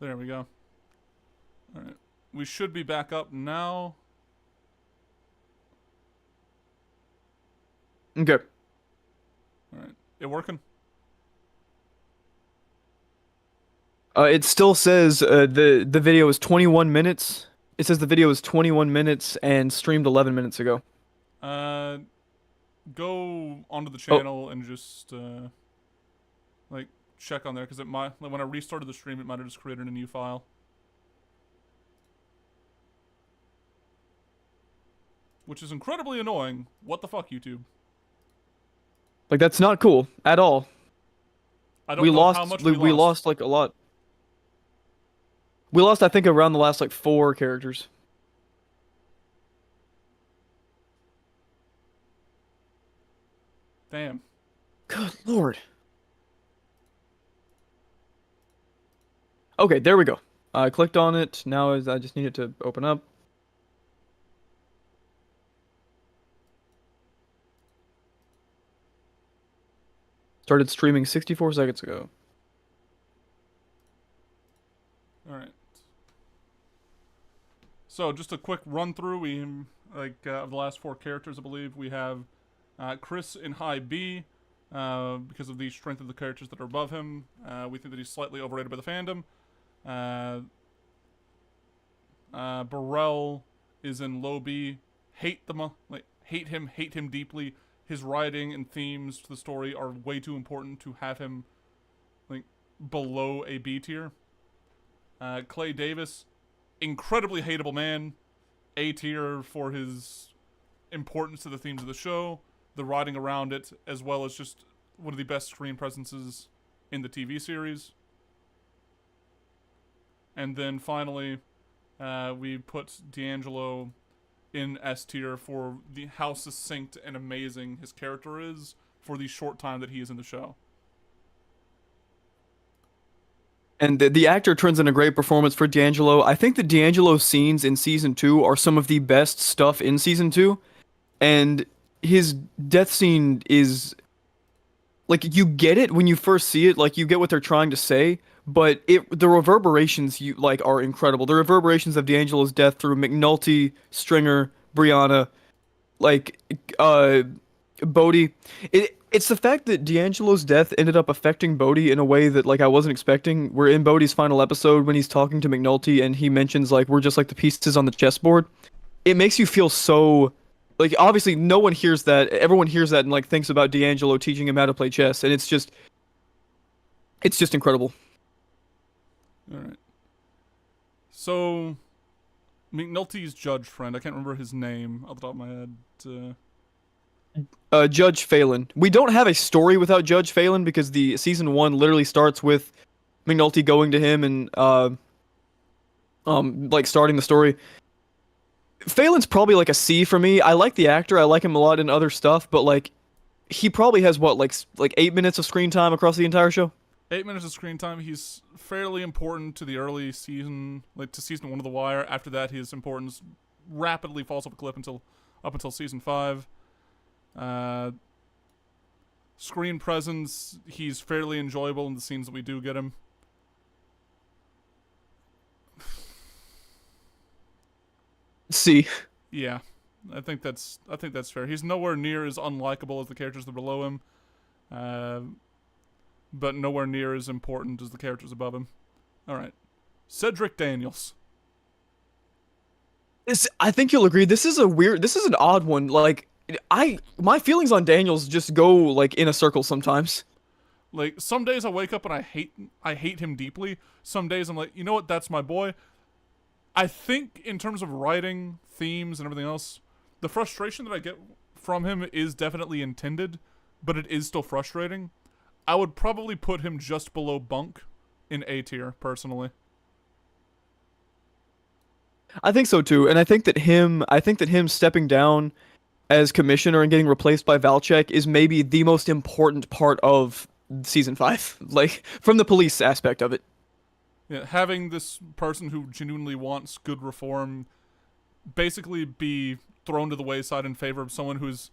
There we go. All right. We should be back up now. Okay. All right. It working? It still says the video is 21 minutes. It says the video is 21 minutes and streamed 11 minutes ago. Uh, go onto the Oh, channel and just like check on there because it might. Like, when I restarted the stream, it might have just created a new file. Which is incredibly annoying. What the fuck, YouTube? like that's not cool at all. I don't We know how lost much we we lost. lost like a lot. We lost I think around the last like 4 characters. Damn. Good lord. Okay, there we go. I clicked on it. Now is I just need it to open up. Started streaming 64 seconds ago. All right. So just a quick run through. We of the last 4 characters, I believe we have Chris in high B. Because of the strength of the characters that are above him, we think that he's slightly overrated by the fandom. Burrell is in low B. Hate him deeply. His writing and themes to the story are way too important to have him like below a B tier. Clay Davis, incredibly hateable man, A tier for his importance to the themes of the show, the writing around it, as well as just one of the best screen presences in the TV series. And then finally, we put D'Angelo in S tier for how succinct and amazing his character is for the short time that he is in the show. And the actor turns in a great performance for D'Angelo. I think the D'Angelo scenes in season 2 are some of the best stuff in season 2. And his death scene is like you get it when you first see it, like you get what they're trying to say, but the reverberations you like are incredible. The reverberations of D'Angelo's death through McNulty, Stringer, Brianna, like uh Bodhi. It's the fact that D'Angelo's death ended up affecting Bodhi in a way that like I wasn't expecting. We're in Bodhi's final episode when he's talking to McNulty and he mentions like we're just like the pieces on the chessboard. It makes you feel so like obviously no one hears that. Everyone hears that and like thinks about D'Angelo teaching him how to play chess and it's just incredible. All right. So, McNulty's judge friend, I can't remember his name off the top of my head. Judge Phelan. We don't have a story without Judge Phelan because the season 1 literally starts with McNulty going to him and like starting the story. Phelan's probably like a C for me. I like the actor. I like him a lot in other stuff, but like he probably has what like 8 minutes of screen time across the entire show. 8 minutes of screen time. He's fairly important to the early season, like to season 1 of The Wire. After that, his importance rapidly falls off a cliff up until season 5. Screen presence, he's fairly enjoyable in the scenes that we do get him. C. Yeah, I think that's fair. He's nowhere near as unlikable as the characters that are below him, but nowhere near as important as the characters above him. All right, Cedric Daniels. I think you'll agree. This is an odd one. Like my feelings on Daniels just go like in a circle sometimes. Like some days I wake up and I hate him deeply. Some days I'm like, you know what, that's my boy. I think in terms of writing, themes, and everything else, the frustration that I get from him is definitely intended, but it is still frustrating. I would probably put him just below Bunk in A tier, personally. I think so too, and I think that him stepping down as commissioner and getting replaced by Valchek is maybe the most important part of season 5, like from the police aspect of it. Yeah, having this person who genuinely wants good reform basically be thrown to the wayside in favor of someone who's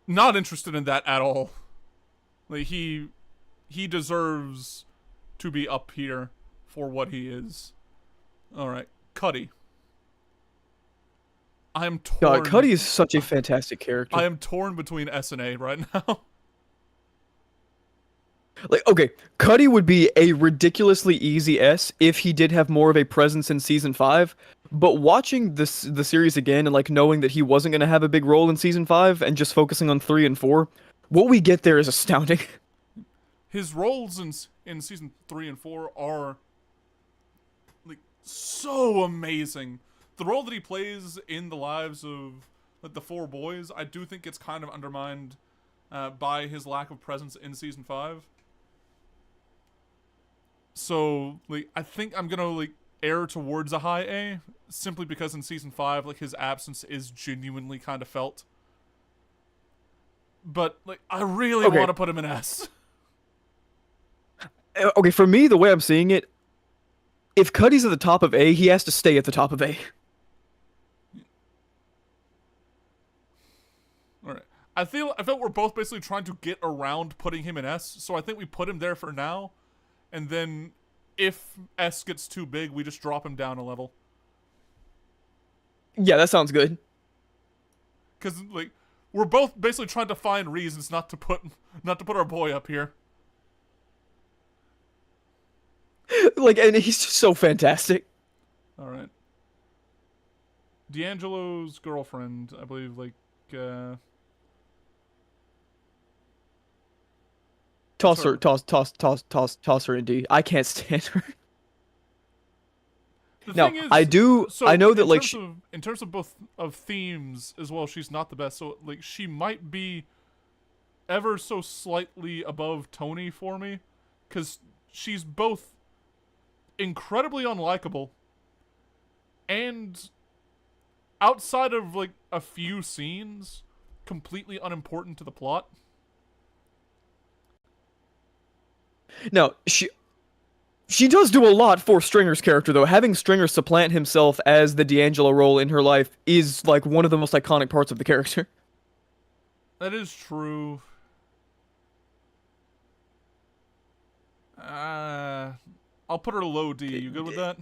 not interested in that at all. Like he deserves to be up here for what he is. All right, Cuddy. I am torn. God, Cuddy is such a fantastic character. I am torn between S and A right now. Like, okay, Cuddy would be a ridiculously easy S if he did have more of a presence in season 5. But watching the series again and like knowing that he wasn't gonna have a big role in season 5 and just focusing on 3 and 4, what we get there is astounding. His roles in season 3 and 4 are like so amazing. The role that he plays in the lives of like the 4 boys, I do think it's kind of undermined by his lack of presence in season 5. So, like, I think I'm gonna, like, err towards a high A, simply because in Season 5, like, his absence is genuinely kind of felt. But, like, I really want to put him in S. Okay, for me, the way I'm seeing it, if Cuddy's at the top of A, he has to stay at the top of A. Alright. I feel we're both basically trying to get around putting him in S, so I think we put him there for now. And then, if S gets too big, we just drop him down a level. Yeah, that sounds good. Because, like, we're both basically trying to find reasons not to put our boy up here. Like, and he's just so fantastic. Alright. D'Angelo's girlfriend, I believe, like, Toss her in D. I can't stand her. Thing is, I know that, like, in terms of both of themes as well, she's not the best. So, like, she might be ever so slightly above Tony for me, because she's both incredibly unlikable and outside of, like, a few scenes, completely unimportant to the plot. No, she does do a lot for Stringer's character, though. Having Stringer supplant himself as the D'Angelo role in her life is, like, one of the most iconic parts of the character. That is true. I'll put her low D. You good with that?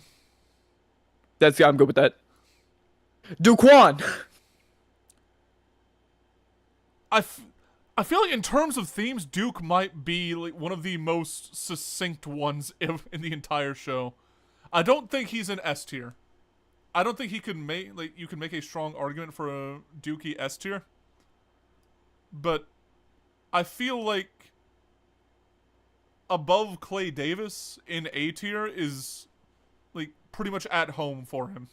I'm good with that. Duquan! I feel like in terms of themes, Duke might be like one of the most succinct ones in the entire show. I don't think he's an S tier. I don't think he could make you can make a strong argument for a Dukey S tier. But I feel like above Clay Davis in A tier is like pretty much at home for him.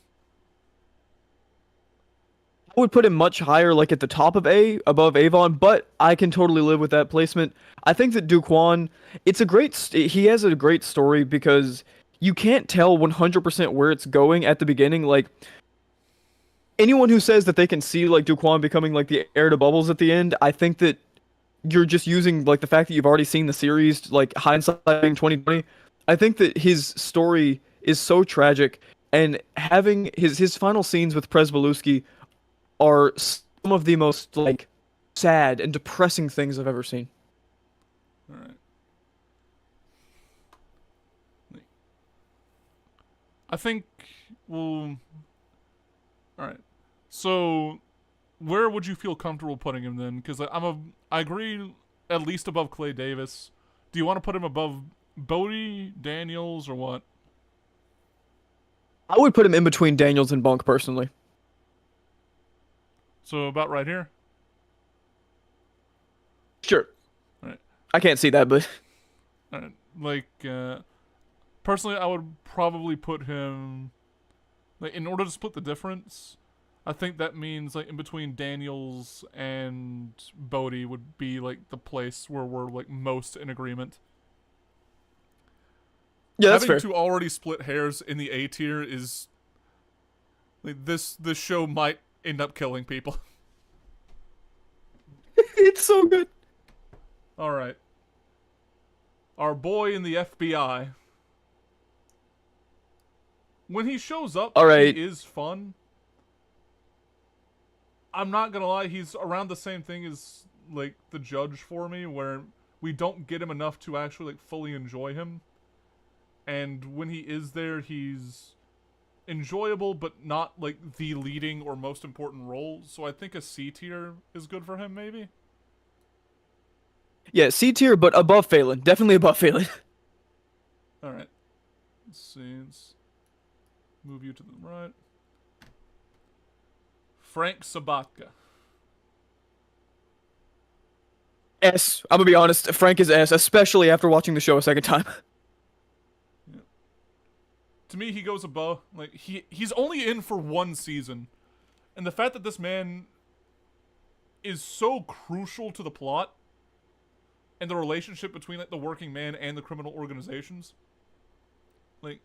I would put him much higher, like at the top of A, above Avon, but I can totally live with that placement. I think that Duquan, he has a great story because you can't tell 100% where it's going at the beginning. Like, anyone who says that they can see, like, Duquan becoming, like, the heir to Bubbles at the end, I think that you're just using, like, the fact that you've already seen the series, like, hindsighting 2020. I think that his story is so tragic, and having his final scenes with Presbeluski are some of the most, like, sad and depressing things I've ever seen. Alright. I think we'll... Alright. So, where would you feel comfortable putting him then? Because I agree at least above Clay Davis. Do you want to put him above Bodie, Daniels, or what? I would put him in between Daniels and Bunk, personally. So about right here? Sure. Right. I can't see that, but... Like, personally, I would probably put him... Like, in order to split the difference, I think that means, like, in between Daniels and Bodie would be, like, the place where we're, like, most in agreement. Yeah, that's fair. Having to already split hairs in the A tier is... Like, this show might end up killing people. It's so good. Alright. Our boy in the FBI. When he shows up, Alright. He is fun. I'm not gonna lie, he's around the same thing as, like, the Judge for me, where we don't get him enough to actually, like, fully enjoy him. and when he is there, he's enjoyable, but not like the leading or most important role. So I think a C tier is good for him, maybe. Yeah, C tier, but above Phelan. Definitely above Phelan. All right. Let's see. Let's move you to the right. Frank Sabatka. S. I'm gonna be honest. Frank is S, especially after watching the show a second time. Yeah. To me, he goes above. Like he's only in for one season, and the fact that this man is so crucial to the plot and the relationship between like the working man and the criminal organizations. Like,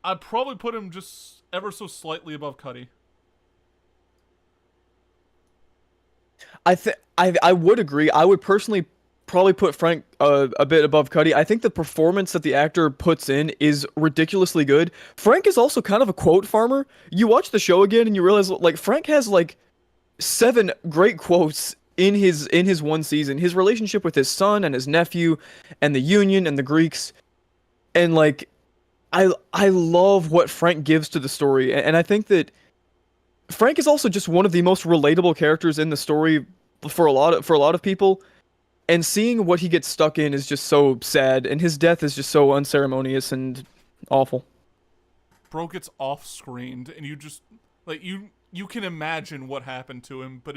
I'd probably put him just ever so slightly above Cuddy. I would agree. I would personally probably put Frank a bit above Cuddy. I think the performance that the actor puts in is ridiculously good. Frank is also kind of a quote farmer. You watch the show again and you realize like Frank has like 7 great quotes in his one season. His relationship with his son and his nephew and the Union and the Greeks and like I love what Frank gives to the story. And I think that Frank is also just one of the most relatable characters in the story for a lot of people. And seeing what he gets stuck in is just so sad, and his death is just so unceremonious and awful. Bro gets off-screened, and you just like you can imagine what happened to him, but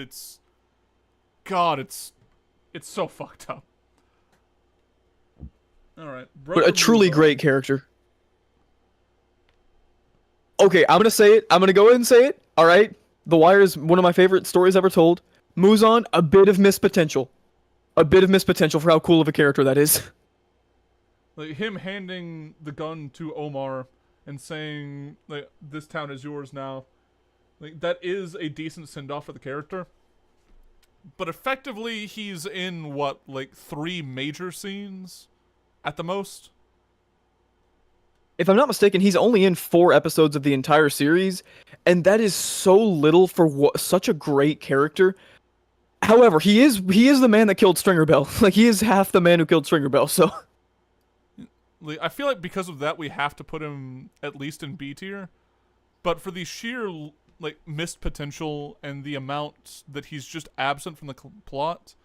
God, it's so fucked up. All right, But a truly great character. Okay, I'm gonna say it. I'm gonna go ahead and say it. All right, The Wire is one of my favorite stories ever told. Muzan, a bit of missed potential. A bit of missed potential for how cool of a character that is. Like him handing the gun to Omar and saying like this town is yours now. Like that is a decent send off for the character. But effectively he's in what, like 3 major scenes at the most? If I'm not mistaken, he's only in 4 episodes of the entire series, and that is so little for such a great character. However, he is the man that killed Stringer Bell. Like he is half the man who killed Stringer Bell. So Like, I feel like because of that we have to put him at least in B tier. But for the sheer like missed potential and the amount that he's just absent from the plot,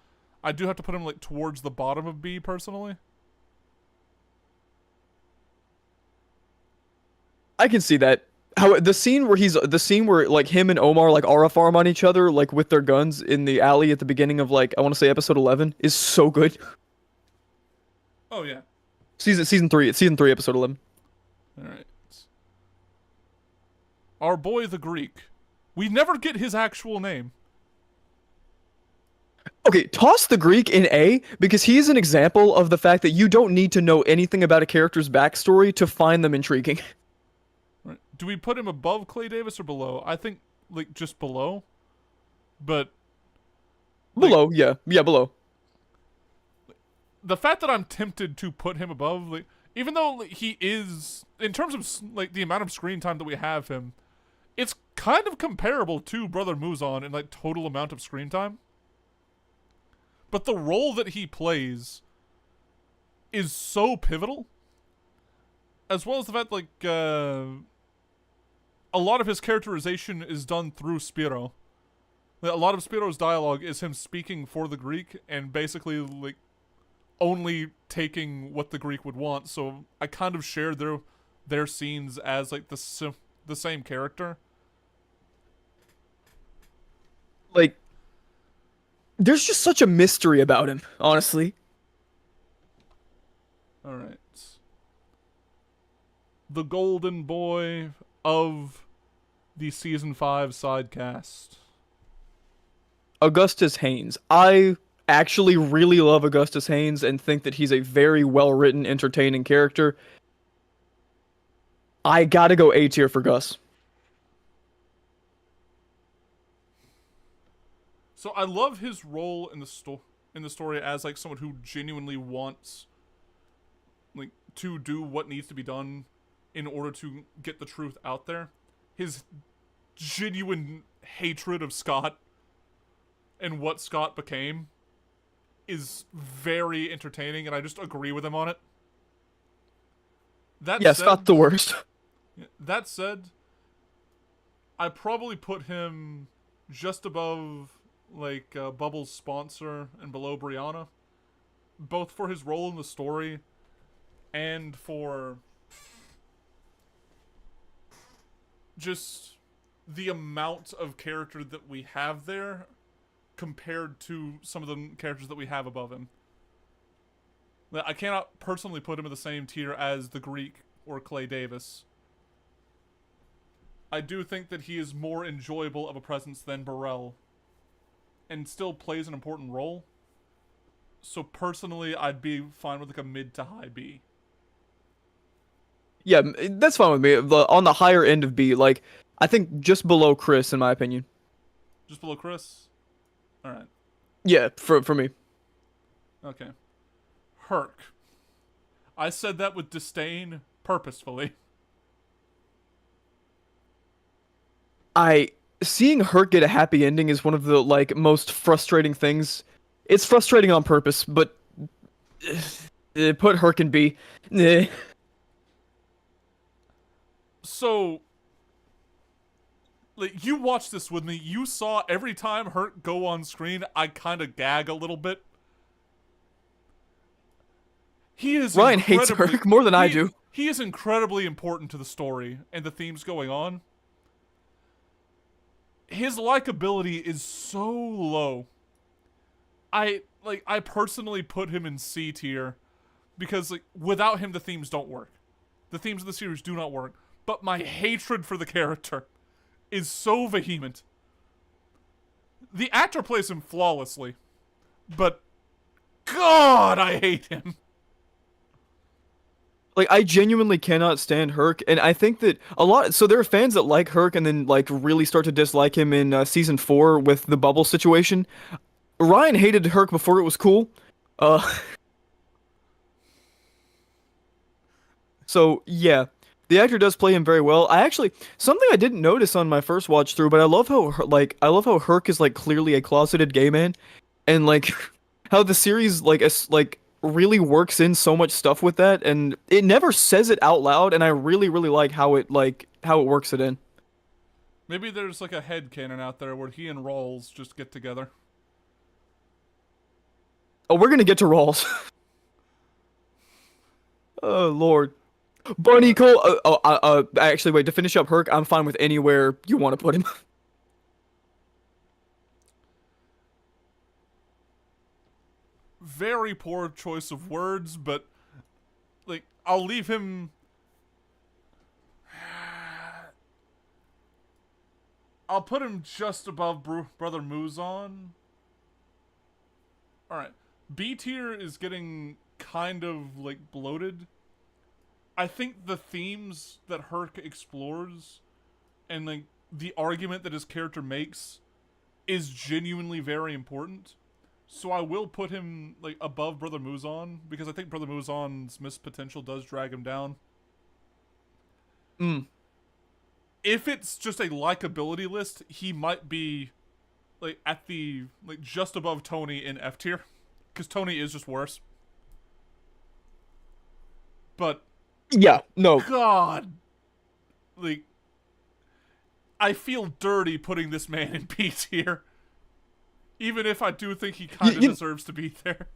I do have to put him like towards the bottom of B personally. I can see that. How the scene where like him and Omar like aura farm on each other like with their guns in the alley at the beginning of like I want to say episode 11 is so good. Oh yeah. Season 3, it's season 3 episode 11. All right. Our boy the Greek. We never get his actual name. Okay, toss the Greek in A because he is an example of the fact that you don't need to know anything about a character's backstory to find them intriguing. Right. Do we put him above Clay Davis or below? I think like just below. But like, Below, yeah, below. the fact that I'm tempted to put him above, like, even though like, he is, in terms of like the amount of screen time that we have him, it's kind of comparable to Brother Muzan in like total amount of screen time. But the role that he plays is so pivotal, as well as the fact like a lot of his characterization is done through Spiro. Like, a lot of Spiro's dialogue is him speaking for the Greek and basically like only taking what the Greek would want. So I kind of share their scenes as like the same character. Like there's just such a mystery about him, honestly. All right. The golden boy of the season 5 sidecast. Augustus Haynes. I actually really love Augustus Haynes and think that he's a very well-written, entertaining character. I gotta go A tier for Gus. So I love his role in the story as like someone who genuinely wants like to do what needs to be done in order to get the truth out there. His genuine hatred of Scott and what Scott became is very entertaining, and I just agree with him on it. That Yeah, said, Scott's the worst. that said, I probably put him just above like Bubbles' sponsor and below Brianna, both for his role in the story and for just the amount of character that we have there compared to some of the characters that we have above him. I cannot personally put him in the same tier as the Greek or Clay Davis. I do think that he is more enjoyable of a presence than Burrell, and still plays an important role. So personally, I'd be fine with like a mid to high B. Yeah, that's fine with me. On the higher end of B, like I think just below Chris, in my opinion. Just below Chris? Alright. Yeah, for me. Okay. Herc. I said that with disdain purposefully. Seeing Herc get a happy ending is one of the like most frustrating things. It's frustrating on purpose, but put Herc in B. Eh. So, like, you watched this with me. You saw every time Herc go on screen, I kind of gag a little bit. He is Ryan hates Herc more than I do. He is incredibly important to the story and the themes going on. His likability is so low. I personally put him in C tier because like without him the themes don't work. The themes of the series do not work. But my hatred for the character is so vehement. The actor plays him flawlessly, but God, I hate him. Like I genuinely cannot stand Herc, and I think that a lot. So there are fans that like Herc and then like really start to dislike him in season 4 with the bubble situation. Ryan hated Herc before it was cool. So yeah, the actor does play him very well. I actually something I didn't notice on my first watch through, but I love how I love how Herc is like clearly a closeted gay man, and like how the series like really works in so much stuff with that, and it never says it out loud, and I really like how it works it in. Maybe there's like a headcanon out there where he and Rawls just get together. Oh, we're gonna get to Rawls. Oh Lord. Bunny Cole. Actually, wait. To finish up Herc, I'm fine with anywhere you want to put him. Very poor choice of words, but like I'll leave him. I'll put him just above Brother Muzan. All right, B tier is getting kind of like bloated. I think the themes that Herc explores and like the argument that his character makes is genuinely very important. So I will put him like above Brother Muzan because I think Brother Muzan's missed potential does drag him down. If it's just a likability list, he might be like at the like just above Tony in F tier because Tony is just worse. But Yeah, no. God, like I feel dirty putting this man in B tier. Even if I do think he kind of deserves to be there.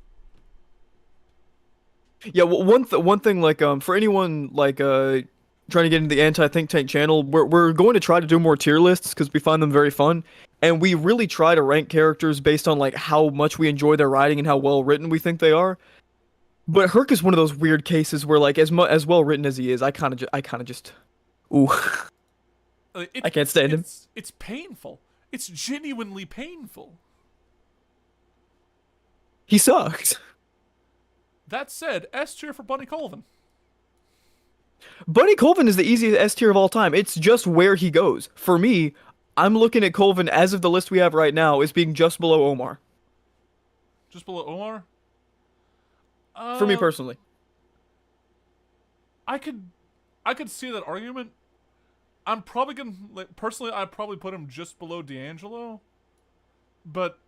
Yeah, well, one thing like for anyone like trying to get into the anti think tank channel, we're going to try to do more tier lists because we find them very fun, and we really try to rank characters based on like how much we enjoy their writing and how well written we think they are. But Herc is one of those weird cases where like as well written as he is, I kind of just ooh. I can't stand him. It's painful. It's genuinely painful. He sucks. That said, S tier for Bunny Colvin. Bunny Colvin is the easiest S tier of all time. It's just where he goes. For me, I'm looking at Colvin as of the list we have right now as being just below Omar. Just below Omar? For me personally. I could see that argument. I'm probably gonna like personally I'd probably put him just below D'Angelo. But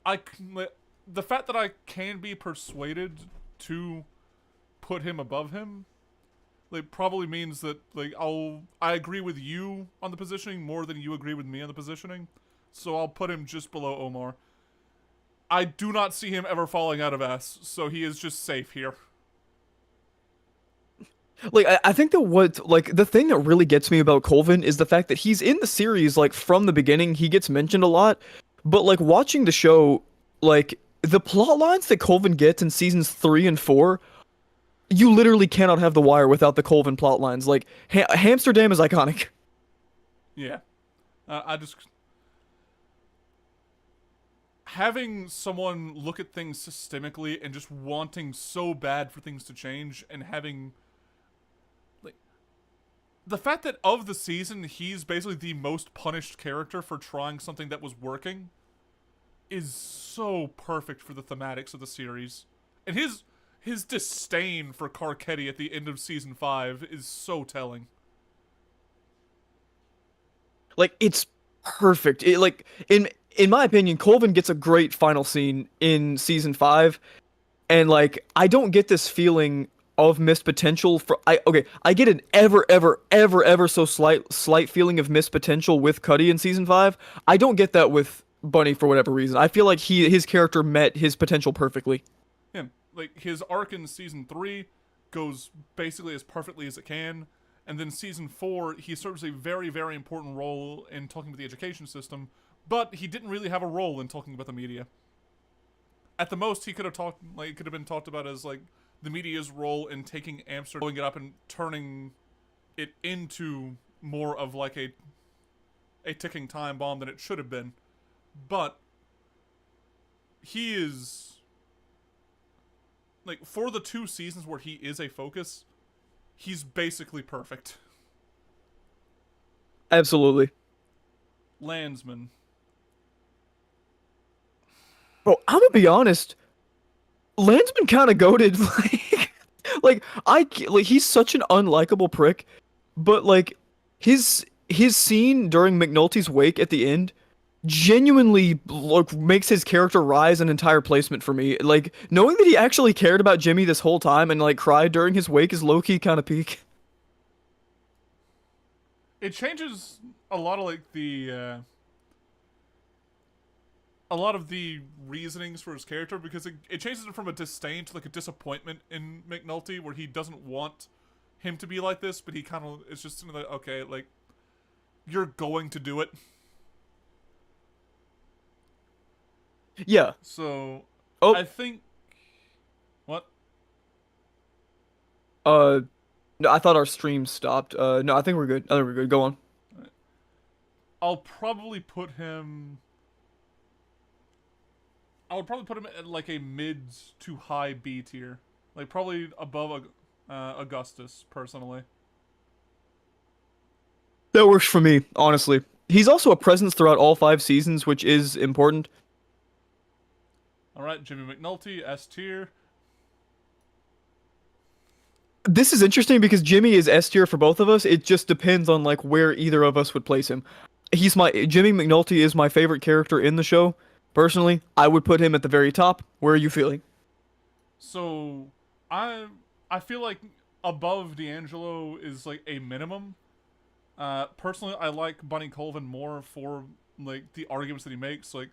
the fact that I can be persuaded to put him above him like probably means that like I agree with you on the positioning more than you agree with me on the positioning. So I'll put him just below Omar. I do not see him ever falling out of S, so he is just safe here. Like I think that what like the thing that really gets me about Colvin is the fact that he's in the series like from the beginning. He gets mentioned a lot, but like watching the show, like the plot lines that Colvin gets in seasons 3 and 4, you literally cannot have The Wire without the Colvin plot lines. Like Hamsterdam is iconic. Yeah. I just having someone look at things systemically and just wanting so bad for things to change and having like the fact that of the season he's basically the most punished character for trying something that was working is so perfect for the thematics of the series. And his disdain for Carcetti at the end of season 5 is so telling. Like it's perfect. It like in my opinion, Colvin gets a great final scene in season 5, and like I don't get this feeling of missed potential for I get an ever so slight feeling of missed potential with Cuddy in season 5. I don't get that with Bunny for whatever reason. I feel like his character met his potential perfectly. Him. Like his arc in season 3 goes basically as perfectly as it can. And then season 4, he serves a very, very important role in talking about the education system, but he didn't really have a role in talking about the media. At the most, he could have talked, like, it could have been talked about as, like, the media's role in taking Amsterdam, blowing it up and turning it into more of, like, a ticking time bomb than it should have been. But he is, like, for the 2 seasons where he is a focus, he's basically perfect. Absolutely. Landsman. Bro, I'm gonna be honest. Landsman kind of goated. Like he's such an unlikable prick, but like his scene during McNulty's wake at the end genuinely like makes his character rise an entire placement for me. Like knowing that he actually cared about Jimmy this whole time and like cried during his wake is low key kind of peak. It changes a lot of like the a lot of the reasonings for his character because it changes it from a disdain to like a disappointment in McNulty where he doesn't want him to be like this, but he kind of is just like, okay, like you're going to do it. Yeah. So Oh. I think what? No, I thought our stream stopped. No, I think we're good. I think we're good. Go on. I'll probably put him. I would probably put him at like a mid to high B tier, like probably above Augustus personally. That works for me, honestly. He's also a presence throughout all 5 seasons, which is important. All right, Jimmy McNulty, S tier. This is interesting because Jimmy is S tier for both of us. It just depends on like where either of us would place him. Jimmy McNulty is my favorite character in the show. Personally, I would put him at the very top. Where are you feeling? So, I feel like above D'Angelo is like a minimum. Personally, I like Bunny Colvin more for like the arguments that he makes. Like,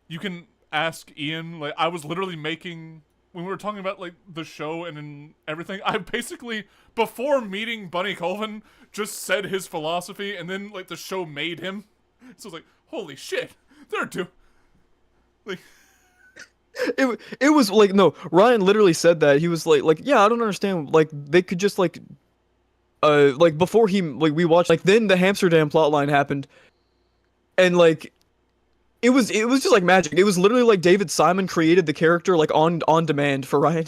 you can ask Ian. Like, I was literally making when we were talking about like the show and everything. I basically before meeting Bunny Colvin just said his philosophy, and then like the show made him. So it's like, holy shit, they're two. Like, it was like no, Ryan literally said that. He was like yeah, I don't understand. Like they could just like before he like we watched like then the Amsterdam plotline happened, and like it was just like magic. It was literally like David Simon created the character like on demand for Ryan.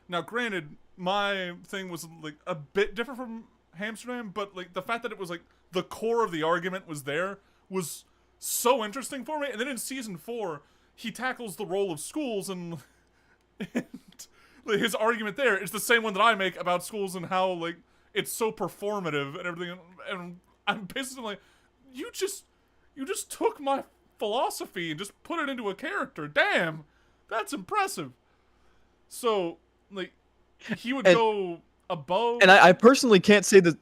now, granted, my thing was like a bit different from Amsterdam, but like the fact that it was like the core of the argument was there was so interesting for me. And then in season 4, he tackles the role of schools and like, his argument there is the same one that I make about schools and how like it's so performative and everything. And I'm basically like, you just took my philosophy and just put it into a character. Damn, that's impressive. So like he would go above. And I personally can't say that.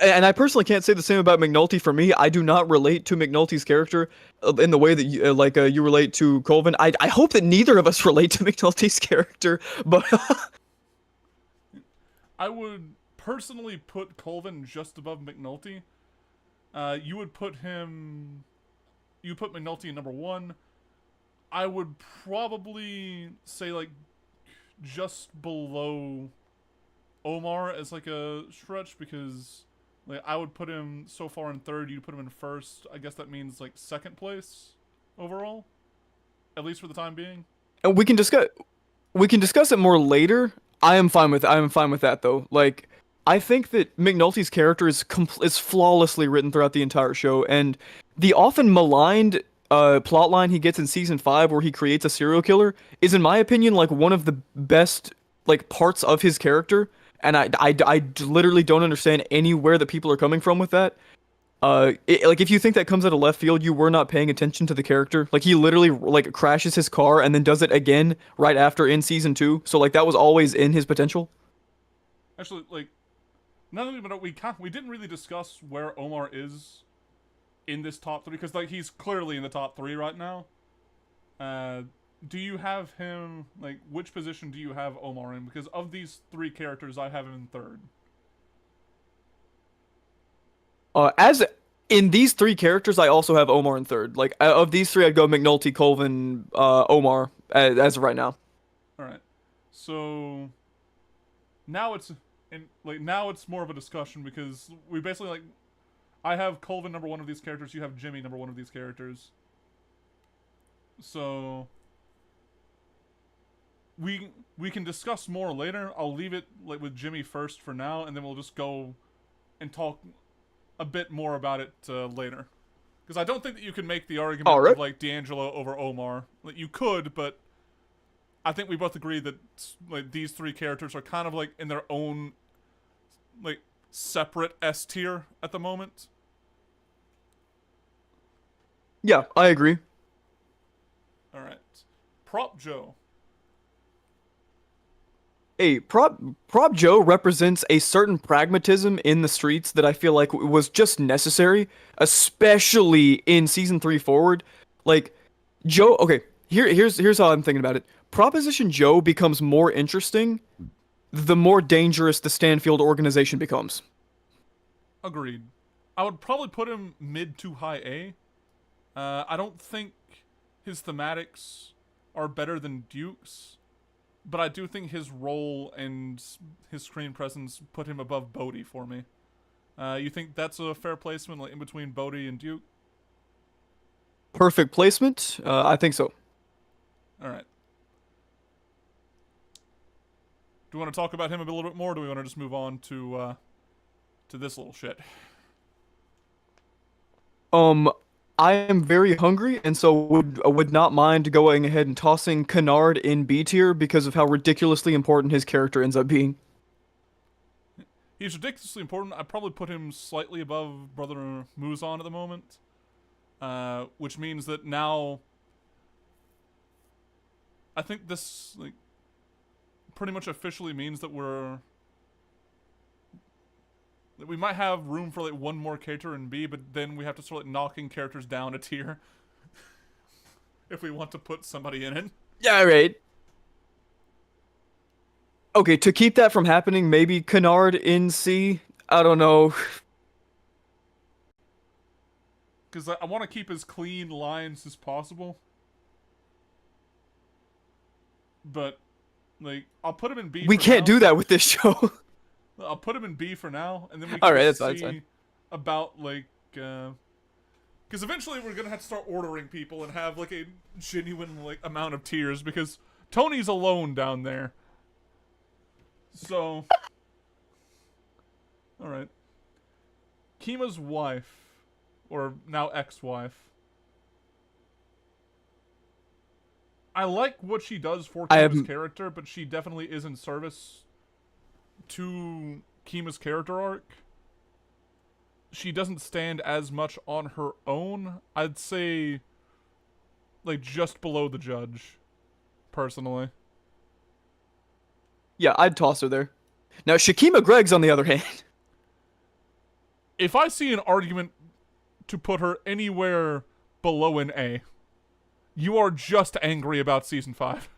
And I personally can't say the same about McNulty. For me, I do not relate to McNulty's character in the way that you relate to Colvin. I hope that neither of us relate to McNulty's character, but I would personally put Colvin just above McNulty. You would put him. You put McNulty in number one. I would probably say like just below Omar as like a stretch because like I would put him so far in third. You'd put him in first. I guess that means like second place overall, at least for the time being. and we can discuss it more later. I am fine with that though. Like I think that McNulty's character is flawlessly written throughout the entire show, and the often maligned plot line he gets in season 5 where he creates a serial killer is in my opinion like one of the best like parts of his character, and I literally don't understand anywhere that people are coming from with that. Like if you think that comes out of left field, you were not paying attention to the character. Like he literally like crashes his car and then does it again right after in season 2. So like that was always in his potential. Actually, like now that we didn't really discuss where Omar is in this top three because like he's clearly in the top three right now. Do you have him like which position do you have Omar in? Because of these three characters, I have him in third. As in these three characters, I also have Omar in third. Like of these three, I'd go McNulty, Colvin, Omar as of right now. All right, so now it's more of a discussion because we basically like I have Colvin number one of these characters. You have Jimmy number one of these characters. So we can discuss more later. I'll leave it like with Jimmy first for now, and then we'll just go and talk a bit more about it later. Because I don't think that you can make the argument All right. of like D'Angelo over Omar. Like you could, but I think we both agree that like these three characters are kind of like in their own like separate S tier at the moment. Yeah, I agree. All right, Prop Joe. Hey, Prop Joe represents a certain pragmatism in the streets that I feel like was just necessary, especially in season 3 forward. Like Joe, okay, here's how I'm thinking about it. Proposition Joe becomes more interesting the more dangerous the Stanfield organization becomes. Agreed. I would probably put him mid to high A. I don't think his thematics are better than Duke's, but I do think his role and his screen presence put him above Bodhi for me. You think that's a fair placement, like in between Bodhi and Duke? Perfect placement. I think so. All right. Do you want to talk about him a little bit more? Or do we want to just move on to this little shit? Um, I am very hungry, and so would not mind going ahead and tossing Kennard in B tier because of how ridiculously important his character ends up being. He's ridiculously important. I'd probably put him slightly above Brother Muzan at the moment. Which means that now I think this like pretty much officially means that we might have room for like one more character in B, but then we have to start like knocking characters down a tier if we want to put somebody in it. Yeah, right. Okay, to keep that from happening, maybe Kennard in C. I don't know. Because I want to keep as clean lines as possible. But, like, I'll put him in B We for can't now. do that with this show. I'll put him in B for now, and then we can Alright, just that's see fine. about, like, because eventually we're going to have to start ordering people and have, like, a genuine, like, amount of tiers, because Tony's alone down there. So, alright. Kima's wife, or now ex-wife. I like what she does for Kima's character, but she definitely is in service to Kima's character arc. She doesn't stand as much on her own. I'd say, like, just below the judge, personally. Yeah, I'd toss her there. Now, Shakima Greggs, on the other hand, If I see an argument to put her anywhere below an A, you are just angry about season 5.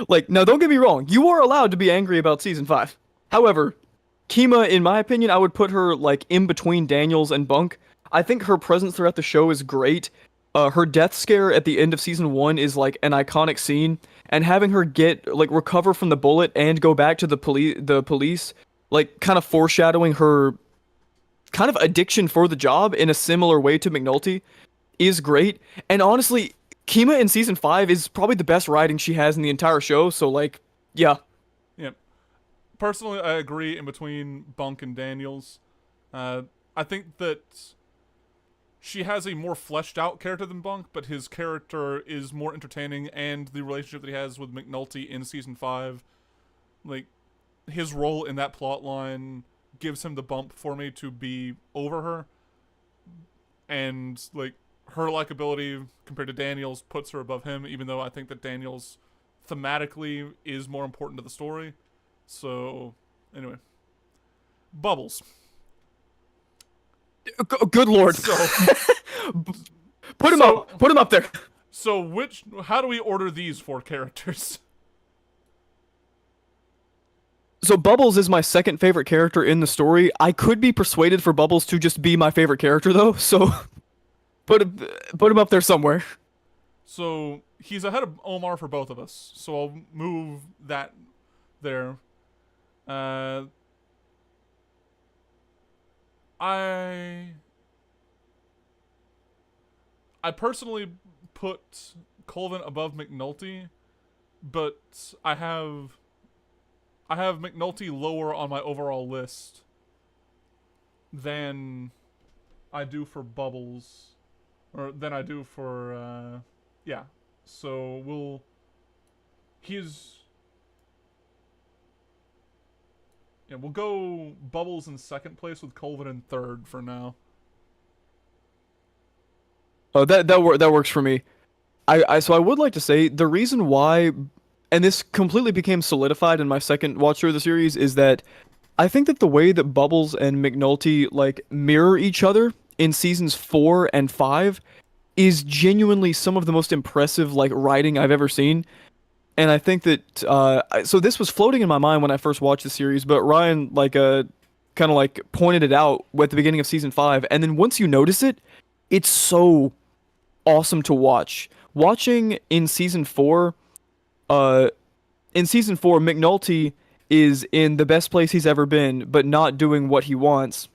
like, now don't get me wrong, you are allowed to be angry about season 5. However, Kima, in my opinion, I would put her like in between Daniels and Bunk. I think her presence throughout the show is great. Her death scare at the end of season 1 is like an iconic scene, and having her get like recover from the bullet and go back to the police, like kind of foreshadowing her kind of addiction for the job in a similar way to McNulty, is great. And honestly, Kima in season 5 is probably the best writing she has in the entire show. So like, yeah. Yep. Personally, I agree in between Bunk and Daniels. I think that she has a more fleshed out character than Bunk, but his character is more entertaining, and the relationship that he has with McNulty in season 5, like, his role in that plot line gives him the bump for me to be over her. And, like, her likability compared to Daniels puts her above him, even though I think that Daniels thematically is more important to the story. So, anyway. Bubbles. Good lord. So, Put him So- up. Put him up there. so how do we order these 4 characters? So Bubbles is my second favorite character in the story. I could be persuaded for Bubbles to just be my favorite character though. So put him up there somewhere. So, he's ahead of Omar for both of us. So, I'll move that there. I personally put Colvin above McNulty, but I have McNulty lower on my overall list than I do for Bubbles, or than I do for yeah. So we'll go Bubbles in second place with Colvin in third for now. Oh, that works for me. So I would like to say the reason why, and this completely became solidified in my second watch through of the series, is that I think that the way that Bubbles and McNulty like mirror each other in seasons 4 and 5 is genuinely some of the most impressive like writing I've ever seen. And I think that so this was floating in my mind when I first watched the series, but Ryan like kind of like pointed it out at the beginning of season 5, and then once you notice it, it's so awesome to watch. Watching in season 4, McNulty is in the best place he's ever been, but not doing what he wants.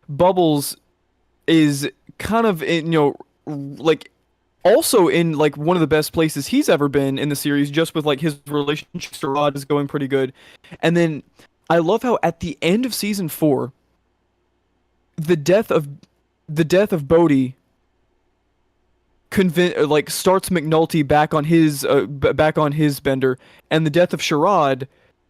Bubbles is kind of in, like also in like one of the best places he's ever been in the series, just with like his relationship to Rod is going pretty good. And then I love how at the end of season 4, the death of Bodhi starts McNulty back on his bender, and the death of Sherrod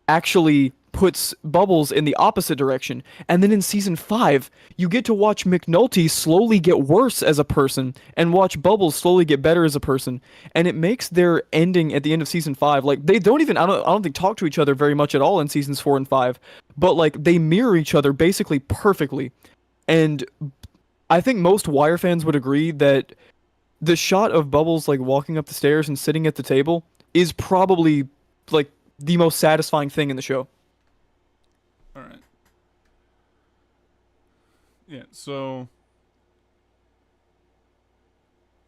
actually puts Bubbles in the opposite direction. And then in season 5, you get to watch McNulty slowly get worse as a person and watch Bubbles slowly get better as a person. And it makes their ending at the end of season 5, like they don't even I don't think talk to each other very much at all in seasons 4 and 5, but like they mirror each other basically perfectly. And I think most Wire fans would agree that the shot of Bubbles like walking up the stairs and sitting at the table is probably like the most satisfying thing in the show. All right. Yeah, so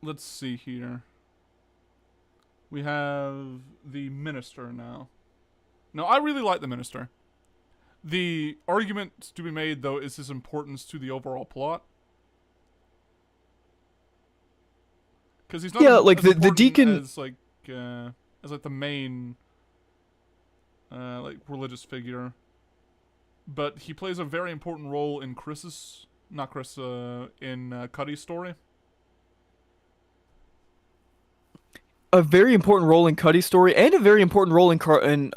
let's see here. We have the Minister now. Now, I really like the Minister. The argument to be made, though, is his importance to the overall plot. Because he's not like as the deacon as like the main like religious figure, but he plays a very important role in Cuddy's story. A very important role in Cuddy's story, and a very important role in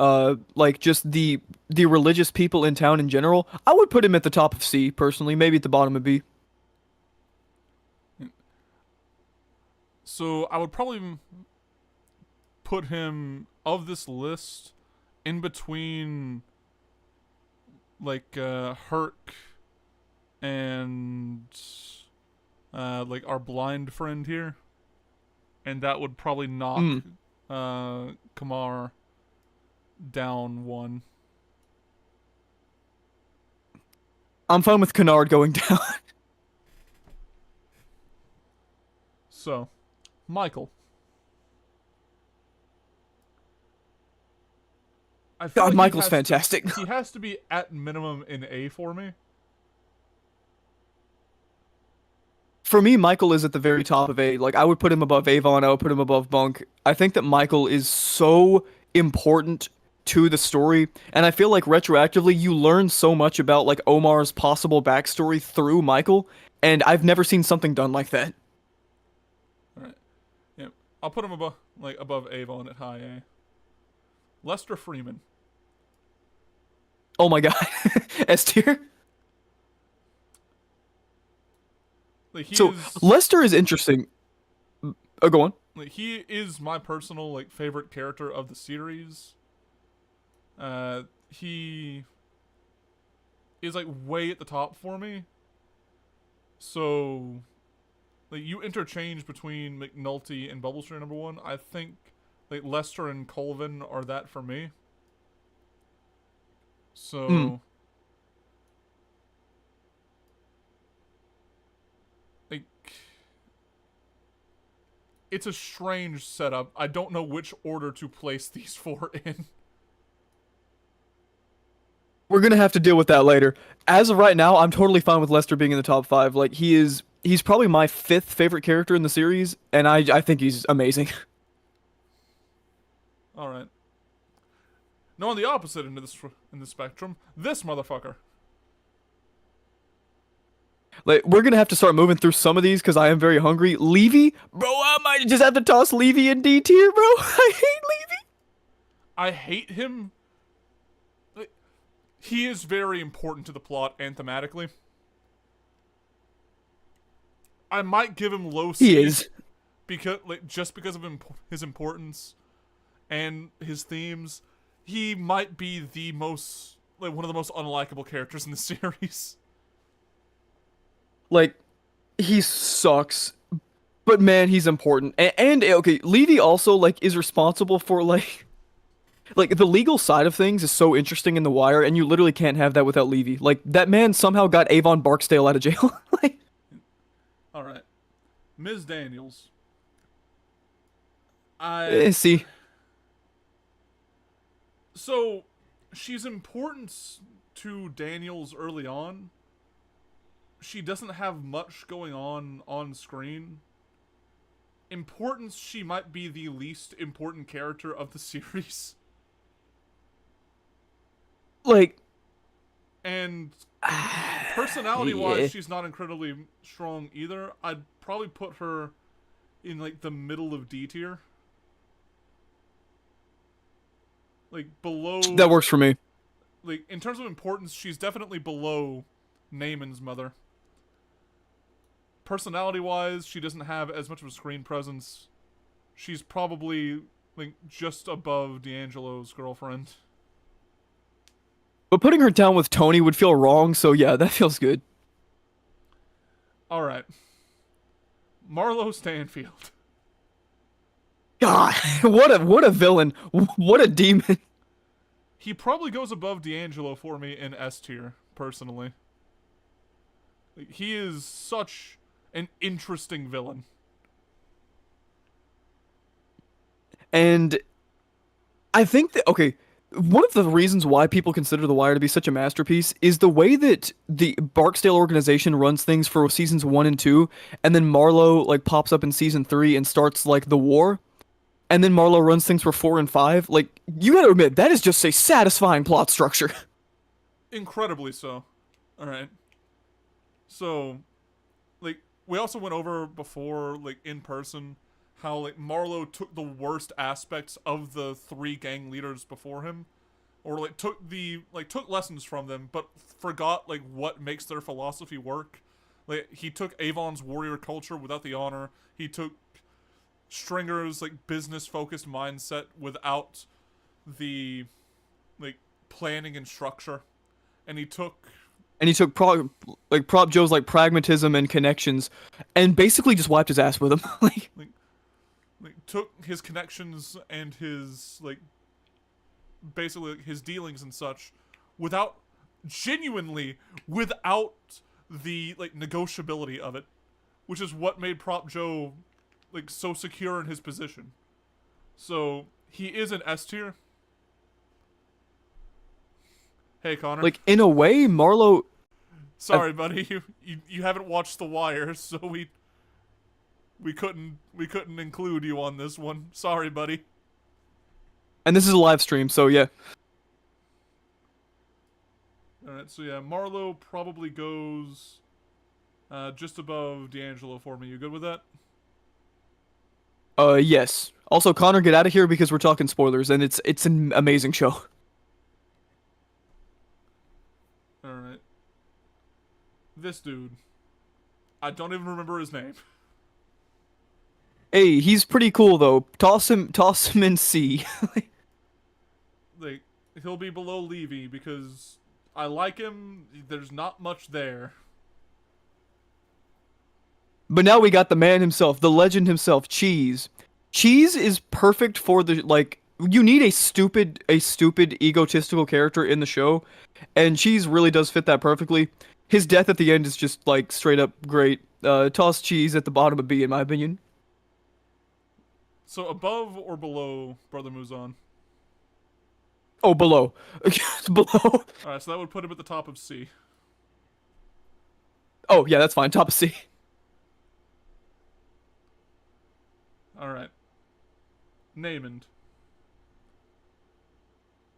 like just the religious people in town in general. I would put him at the top of C personally, maybe at the bottom of B. So I would probably put him, of this list, in between, like, Herc and, like, our blind friend here. And that would probably knock, Kamar down one. I'm fine with Kennard going down. So, Michael. I feel God, like Michael's fantastic. He has to be at minimum in A for me. For me, Michael is at the very top of A. Like, I would put him above Avon. I would put him above Bunk. I think that Michael is so important to the story, and I feel like retroactively you learn so much about like Omar's possible backstory through Michael, and I've never seen something done like that. All right. Yeah, I'll put him above Avon at high A. Lester Freeman. Oh my god, S tier. Like, So Lester is interesting. Oh, go on. Like, he is my personal like favorite character of the series. He is like way at the top for me. So, like, you interchange between McNulty and Bubblestream #1. I think like Lester and Colvin are that for me. So, like, it's a strange setup. I don't know which order to place these four in. We're gonna have to deal with that later. As of right now, I'm totally fine with Lester being in the top 5. Like, he's probably my 5th favorite character in the series, and I think he's amazing. All right. Now on the opposite end of the spectrum, this motherfucker. Like, we're gonna have to start moving through some of these because I am very hungry. Levy, bro, I might just have to toss Levy in D tier, bro. I hate Levy. I hate him. He is very important to the plot and thematically. I might give him low C. He is. Because, like, just because of his importance and his themes. He might be the most, like, one of the most unlikable characters in the series. Like, he sucks, but man, he's important. And okay, Levy also like is responsible for like the legal side of things is so interesting in The Wire, and you literally can't have that without Levy. Like, that man somehow got Avon Barksdale out of jail. Like, all right, Ms. Daniels. See. So, she's important to Daniels early on. She doesn't have much going on screen. Importance, she might be the least important character of the series. Like, and personality-wise, yeah. she's not incredibly strong either. I'd probably put her in, like, the middle of D tier. Like, below... That works for me. Like, in terms of importance, she's definitely below Naaman's mother. Personality-wise, she doesn't have as much of a screen presence. She's probably, like, just above D'Angelo's girlfriend. But putting her down with Tony would feel wrong, so yeah, that feels good. Alright. Marlo Stanfield. God, what a villain. What a demon. He probably goes above D'Angelo for me in S tier, personally. Like, he is such an interesting villain. And I think that, okay, one of the reasons why people consider The Wire to be such a masterpiece is the way that the Barksdale organization runs things for seasons 1 and 2, and then Marlo, like, pops up in season 3 and starts, like, the war, and then Marlo runs things for 4 and 5. Like, you gotta admit, that is just a satisfying plot structure. Incredibly so. Alright. So, like, we also went over before, like, in person, how, like, Marlo took the worst aspects of the 3 gang leaders before him, or, like, took lessons from them, but forgot, like, what makes their philosophy work. Like, he took Avon's warrior culture without the honor. He took Stringer's like business focused mindset without the like planning and structure, and he took And he took Prop Joe's like pragmatism and connections, and basically just wiped his ass with him. Like, like took his connections and his like basically like, his dealings and such without genuinely without the like negotiability of it, which is what made Prop Joe like so secure in his position. So he is an S tier. Hey Connor. like in a way, Marlowe. Sorry, buddy. You haven't watched The Wire, so we couldn't include you on this one. Sorry, buddy. And this is a live stream, so yeah. All right, so yeah, Marlowe probably goes just above D'Angelo for me. You good with that? Yes. Also, Connor, get out of here because we're talking spoilers, and it's an amazing show. All right. This dude, I don't even remember his name. Hey, he's pretty cool though. Toss him in C. Like he'll be below Levy because I like him. There's not much there. But now we got the man himself, the legend himself, Cheese. Cheese is perfect for the like. You need a stupid egotistical character in the show, and Cheese really does fit that perfectly. His death at the end is just like straight up great. Toss Cheese at the bottom of B in my opinion. So above or below Brother Muzan? Oh, below, below. All right, so that would put him at the top of C. Oh yeah, that's fine. Top of C. All right. Namond.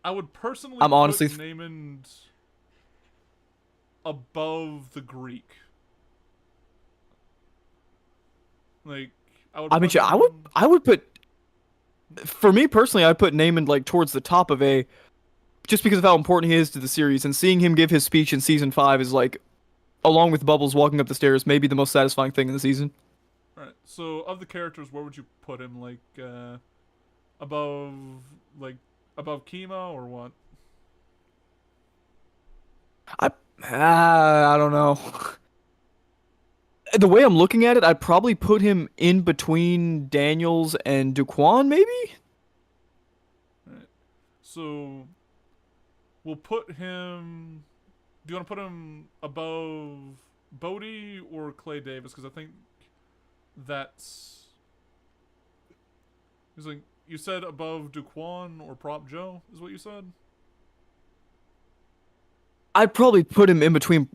I would personally I'm honestly put Namond above the Greek. Like I would. I mean, put him, I would put. For me personally, I'd put Naaman like towards the top of A, just because of how important he is to the series, and seeing him give his speech in season 5 is like, along with Bubbles walking up the stairs, maybe the most satisfying thing in the season. All right. So of the characters, where would you put him? Like above, like above Kima or what? I don't know. The way I'm looking at it, I'd probably put him in between Daniels and Duquan, maybe? All right. So we'll put him. Do you want to put him above Bodie or Clay Davis? Because I think that's. He's like you said above Duquan or Prop Joe is what you said. I'd probably put him in between.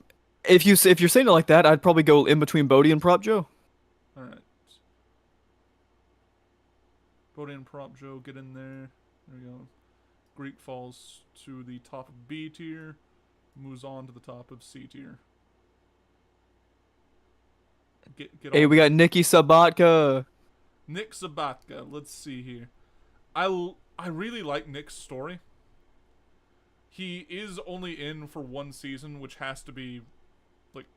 If you're saying it like that, I'd probably go in between Bodhi and Prop Joe. All right. Bodie and Prop Joe get in there. There we go. Greek falls to the top of B tier, moves on to the top of C tier. Get Hey, on we got Nikki Sabatka. Nick Sabatka. Let's see here. I really like Nick's story. He is only in for one season, which has to be like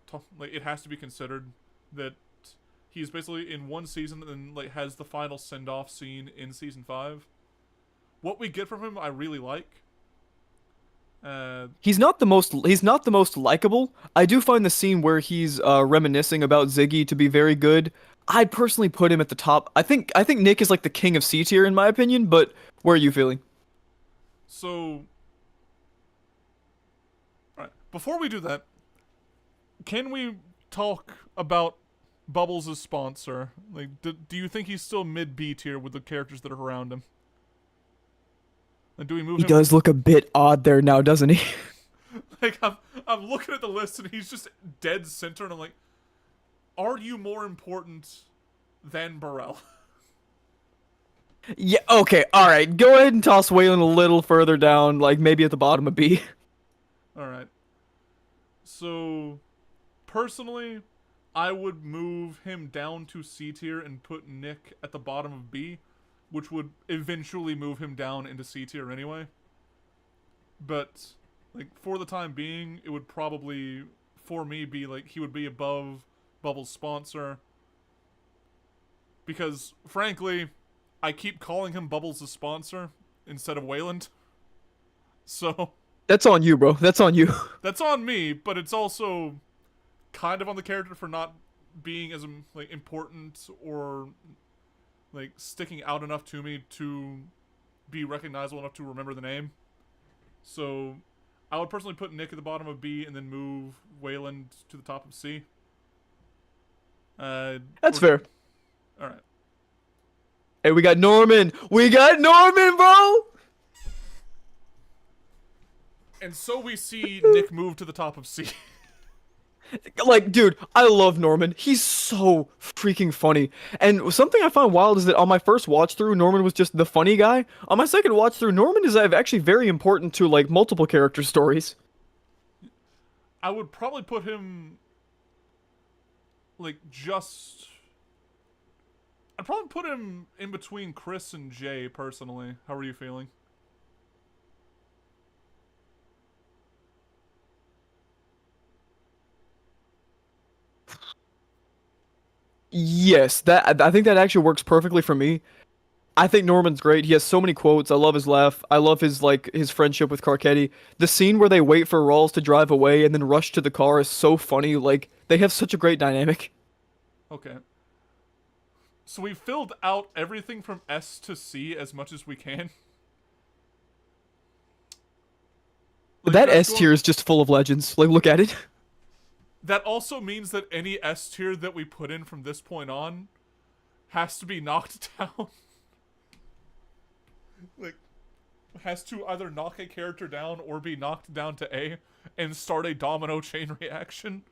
it has to be considered that he's basically in one season and like has the final send-off scene in season 5. What we get from him, I really like. He's not the most likable. I do find the scene where he's reminiscing about Ziggy to be very good. I'd personally put him at the top. I think Nick is like the king of C tier in my opinion, but where are you feeling? So, alright, before we do that, can we talk about Bubbles' sponsor? Like, do you think he's still mid B tier with the characters that are around him? Like, do we move He him? does look a bit odd there now, doesn't he? Like, I'm looking at the list and he's just dead center, and I'm like, are you more important than Burrell? Yeah, okay, alright. Go ahead and toss Waylon a little further down, like maybe at the bottom of B. Alright. So, personally, I would move him down to C tier and put Nick at the bottom of B, which would eventually move him down into C tier anyway. But, like, for the time being, it would probably, for me, be like he would be above Bubbles' sponsor, because frankly, I keep calling him Bubbles' sponsor instead of Wayland. So That's on you, bro. That's on you. that's on me, but it's also kind of on the character for not being as like important or like sticking out enough to me to be recognizable enough to remember the name. So I would personally put Nick at the bottom of B and then move Wayland to the top of C. That's fair. All right. Hey, we got Norman. We got Norman, bro. And so we see Nick move to the top of C. Like, dude, I love Norman. He's so freaking funny. And something I find wild is that on my first watch through, Norman was just the funny guy. On my second watch through, Norman is actually very important to like multiple character stories. I would probably put him like just I'd probably put him in between Chris and Jay personally. How are you feeling? Yes, that I think that actually works perfectly for me. I think Norman's great. He has so many quotes. I love his laugh. I love his like his friendship with Carcetti. The scene where they wait for Rawls to drive away and then rush to the car is so funny. Like they have such a great dynamic. Okay. So we filled out everything from S to C as much as we can. Like, That that's S tier is just full of legends. Like look at it. That also means that any S tier that we put in from this point on has to be knocked down. Like, has to either knock a character down or be knocked down to A and start a domino chain reaction.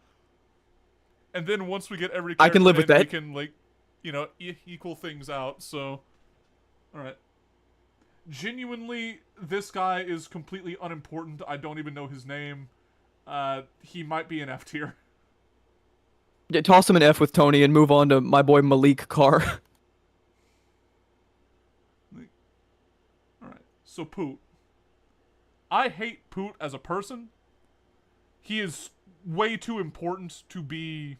And then once we get every character I can live with that. we can, like, you know, equal things out, so... Alright. Genuinely, this guy is completely unimportant. I don't even know his name. He might be an F tier. Yeah, toss him an F with Tony and move on to my boy Malik Carr. Alright, so Poot. I hate Poot as a person. He is way too important to be,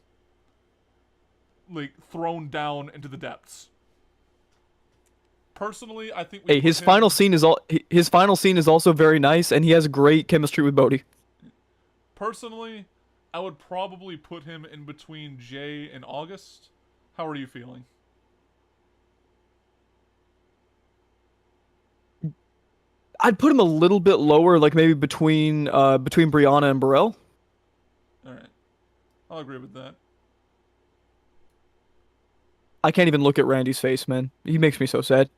like, thrown down into the depths. Personally, I think Hey, his final scene is also very nice, and he has great chemistry with Bodhi. Personally, I would probably put him in between Jay and August. How are you feeling? I'd put him a little bit lower, like maybe between Brianna and Burrell. Alright. I'll agree with that. I can't even look at Randy's face, man. He makes me so sad.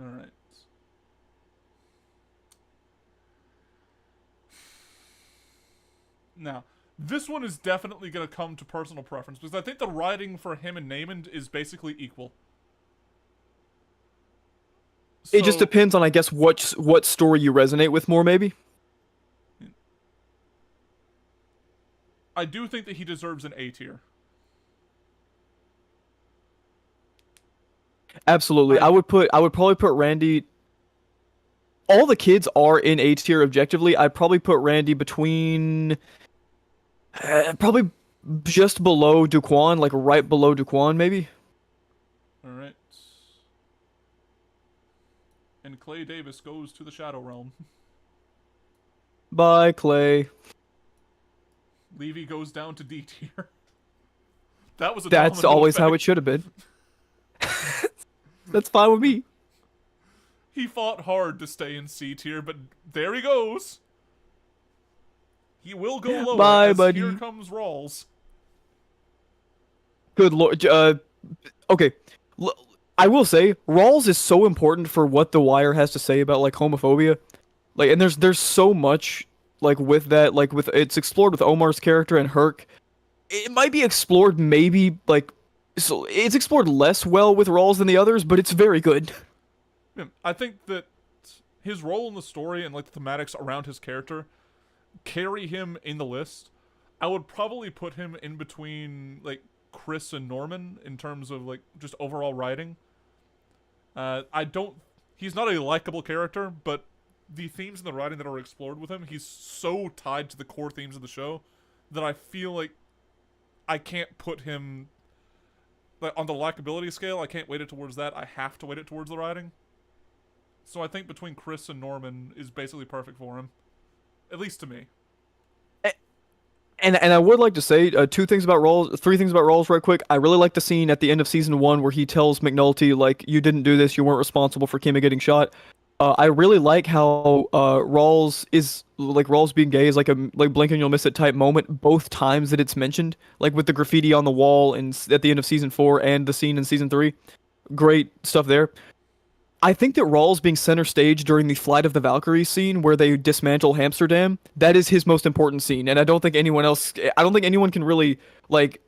Alright. Now, this one is definitely going to come to personal preference, because I think the writing for him and Namond is basically equal. It just So- depends on, I guess, what story you resonate with more, maybe. I do think that he deserves an A tier. Absolutely. I would probably put Randy. All the kids are in A tier objectively. I'd probably put Randy between probably just below Duquan, like right below Duquan, maybe. Alright. And Clay Davis goes to the Shadow Realm. Bye, Clay. Levy goes down to D tier. That was a That's domino always how effect. it should have been. That's fine with me. He fought hard to stay in C tier, but there he goes. He will go lower Bye, as buddy. here comes Rawls. Good lord. Okay. I will say, Rawls is so important for what The Wire has to say about like homophobia. Like, and there's so much like with that, like with it's explored with Omar's character and Herc. It might be explored maybe like so it's explored less well with Rawls than the others, but it's very good. Yeah, I think that his role in the story and like the thematics around his character carry him in the list. I would probably put him in between like Chris and Norman in terms of like just overall writing. He's not a likable character, but the themes in the writing that are explored with him, he's so tied to the core themes of the show that I feel like I can't put him like on the likability scale. I can't weight it towards that. I have to weight it towards the writing. So I think between Chris and Norman is basically perfect for him, at least to me. And I would like to say three things about Rawls right quick. I really like the scene at the end of season 1 where he tells McNulty like, "You didn't do this. You weren't responsible for Kimmy getting shot." I really like how Rawls being gay is like a like blink and you'll miss it type moment both times that it's mentioned, like with the graffiti on the wall and at the end of season 4 and the scene in season 3. Great stuff there. I think that Rawls being center stage during the Flight of the Valkyries scene where they dismantle Amsterdam, that is his most important scene, and I don't think anyone can really like.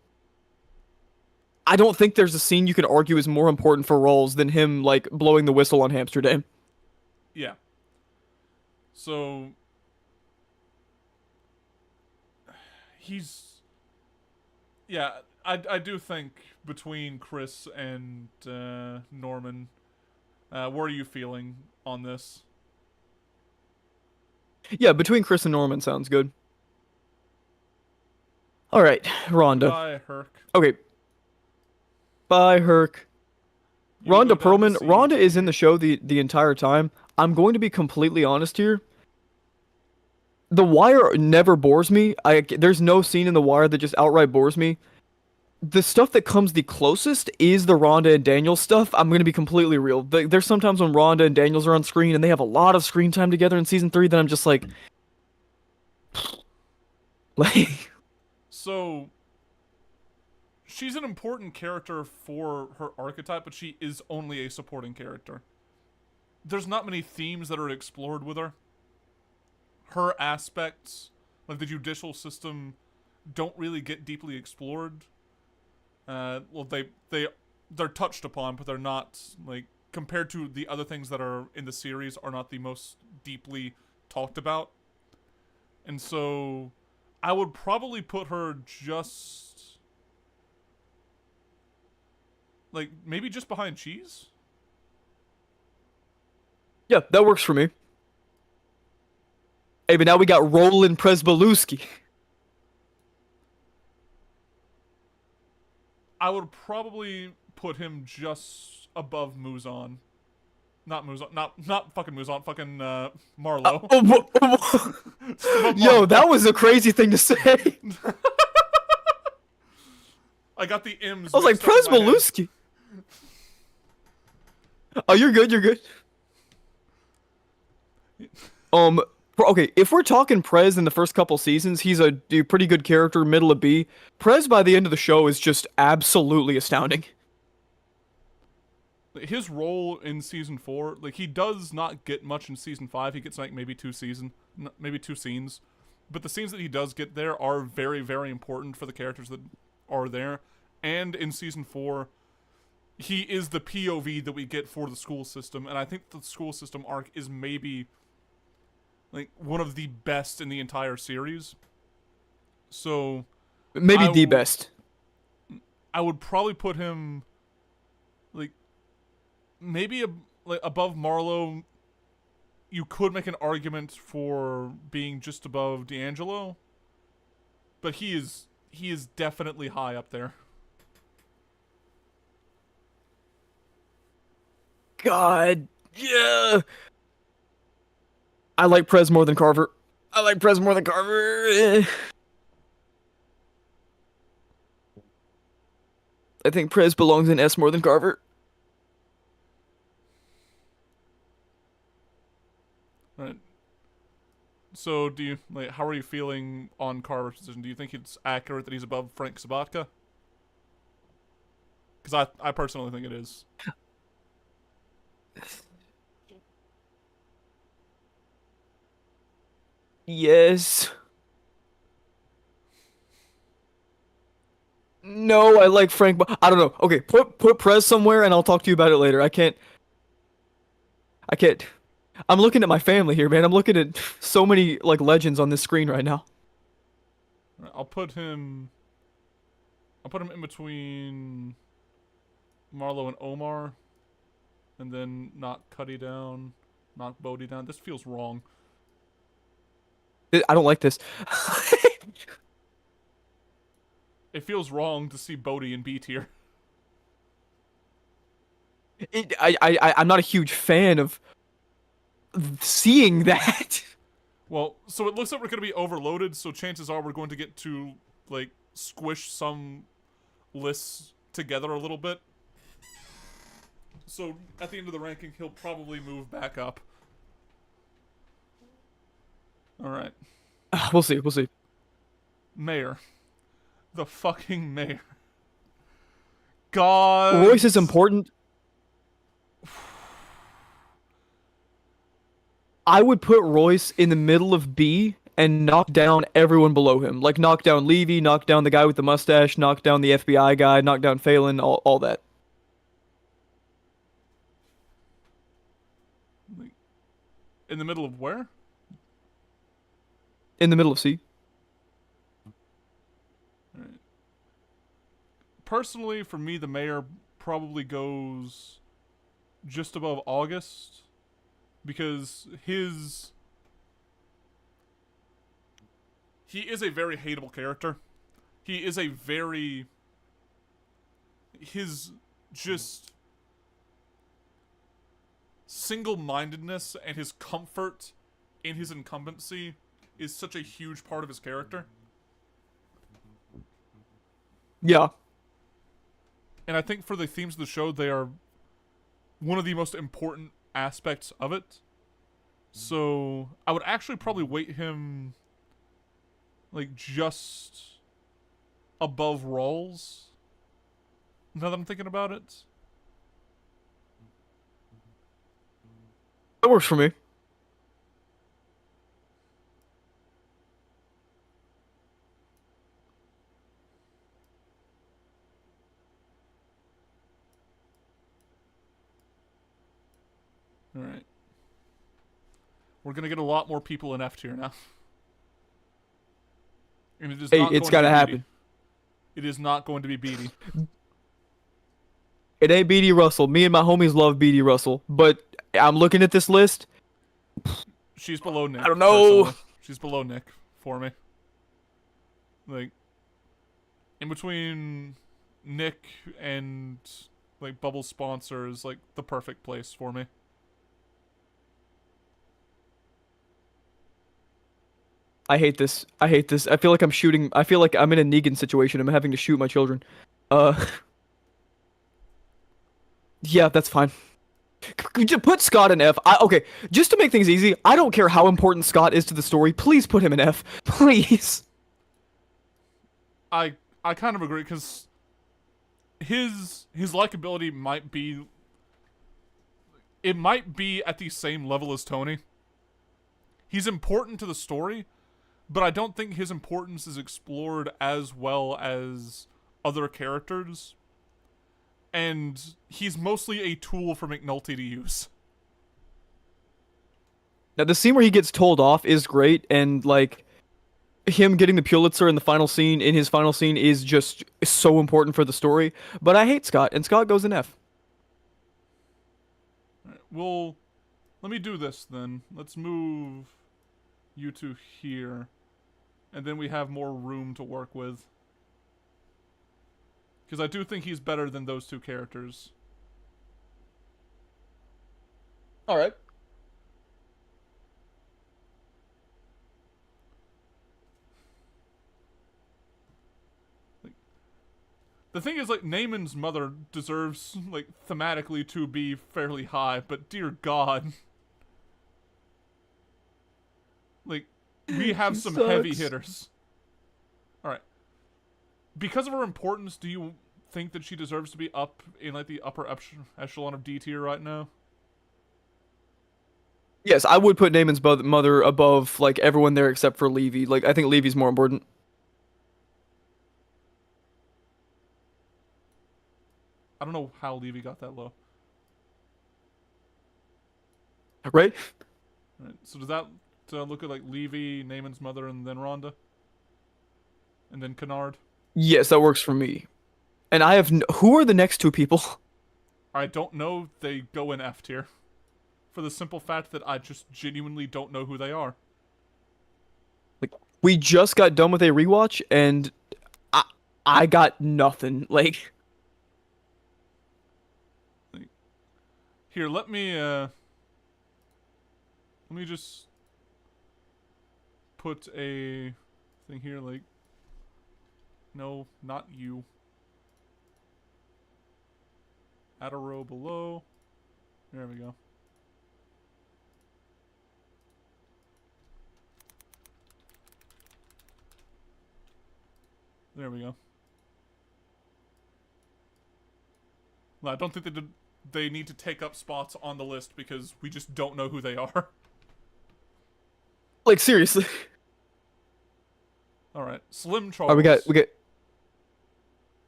I don't think there's a scene you can argue is more important for Rawls than him like blowing the whistle on Amsterdam. Yeah. So he's yeah, I do think between Chris and Norman, what are you feeling on this? Yeah, between Chris and Norman sounds good. All right, Rhonda. Bye, Herc. Okay, bye, Herc. You go Rhonda down to Perlman. see Rhonda is in the show the entire time. I'm going to be completely honest here. The Wire never bores me. There's no scene in The Wire that just outright bores me. The stuff that comes the closest is the Rhonda and Daniel stuff. I'm gonna be completely real. There's sometimes when Rhonda and Daniels are on screen and they have a lot of screen time together in season 3 that I'm just like, like, So she's an important character for her archetype, but she is only a supporting character. There's not many themes that are explored with her. Her aspects, like the judicial system, don't really get deeply explored. Well, they're touched upon, but they're not like compared to the other things that are in the series are not the most deeply talked about. And so, I would probably put her just like maybe just behind Cheese. yeah, that works for me. Hey, but now we got Roland Presbalewski. I would probably put him just above Muzan. Not Muzan, not fucking Muzan, fucking Marlowe. Yo, that was a crazy thing to say. I got the M's. I was like, mixed up in my head. Presbalewski. Oh, you're good, you're good. Okay, if we're talking Prez in the first couple seasons, he's a pretty good character, middle of B. Prez by the end of the show is just absolutely astounding. His role in season 4, like he does not get much in season 5. He gets like maybe two scenes, but the scenes that he does get there are very, very important for the characters that are there. And in season 4, he is the POV that we get for the school system, and I think the school system arc is maybe like one of the best in the entire series. So Maybe the best. I would probably put him like maybe like above Marlowe. You could make an argument for being just above D'Angelo, but he is definitely high up there. God, yeah. I like Prez more than Carver. I think Prez belongs in S more than Carver. Right. So, do you like? How are you feeling on Carver's decision? Do you think it's accurate that he's above Frank Sabatka? Because I personally think it is. Yes. No, I like Frank, but I don't know. Okay, put Prez somewhere, and I'll talk to you about it later. I can't. I'm looking at my family here, man. I'm looking at so many like legends on this screen right now. Right, I'll put him in between Marlowe and Omar, and then knock Cuddy down. knock Bodhi down. This feels wrong. I don't like this. It feels wrong to see Bodhi in B tier. I'm not a huge fan of seeing that. Well, so it looks like we're going to be overloaded, so chances are we're going to get to, like, squish some lists together a little bit. So, at the end of the ranking, he'll probably move back up. Alright. We'll see. We'll see. Mayor. The fucking mayor. God. Royce is important. I would put Royce in the middle of B and knock down everyone below him. Like, knock down Levy, knock down the guy with the mustache, knock down the FBI guy, knock down Phelan, all that. In the middle of where? In the middle of C. Alright. Personally, for me, the mayor probably goes just above August. Because he is a very hateable character. He is a very... His just single-mindedness and his comfort in his incumbency is such a huge part of his character. Yeah. And I think for the themes of the show, they are one of the most important aspects of it. So I would actually probably weight him like just above Rawls. Now that I'm thinking about it. That works for me. Alright. We're gonna get a lot more people in F tier now. And it is Hey, not it's going to gotta be happen. Beatty. It is not going to be Beatty. It ain't BD Russell. Me and my homies love BD Russell, but I'm looking at this list. She's below Nick. I don't know. Personally. She's below Nick for me. Like, in between Nick and like Bubble sponsor is like the perfect place for me. I hate this. I hate this. I feel like I'm shooting. I feel like I'm in a Negan situation. I'm having to shoot my children. Yeah, that's fine. Just put Scott in F. Okay, just to make things easy, I don't care how important Scott is to the story. Please put him in F. Please. I kind of agree because his likability might be at the same level as Tony. He's important to the story, but I don't think his importance is explored as well as other characters. And he's mostly a tool for McNulty to use. Now, the scene where he gets told off is great, and, like, him getting the Pulitzer in the final scene, in his final scene, is just so important for the story. But I hate Scott, and Scott goes in F. Alright, well, let me do this then. Let's move you two here. And then we have more room to work with. Because I do think he's better than those two characters. Alright. The thing is, like, Naaman's mother deserves, like, thematically to be fairly high, but dear God. Like, we have some heavy hitters. Alright. Because of her importance, do you think that she deserves to be up in, like, the upper echelon of D tier right now? Yes, I would put Naaman's mother above, like, everyone there except for Levy. Like, I think Levy's more important. I don't know how Levy got that low. Right? Right. So does that look at, like, Levy, Naaman's mother, and then Rhonda? And then Kennard? Yes, that works for me. And I have who are the next two people? I don't know. They go in F tier. for the simple fact that I just genuinely don't know who they are. Like we just got done with a rewatch, and I I got nothing. Like Like, here, let me just put a thing here. Like, no, not you. Add a row below. There we go. There we go. Well, I don't think they need to take up spots on the list because we just don't know who they are. like seriously. All right, Slim All right, Charles. we got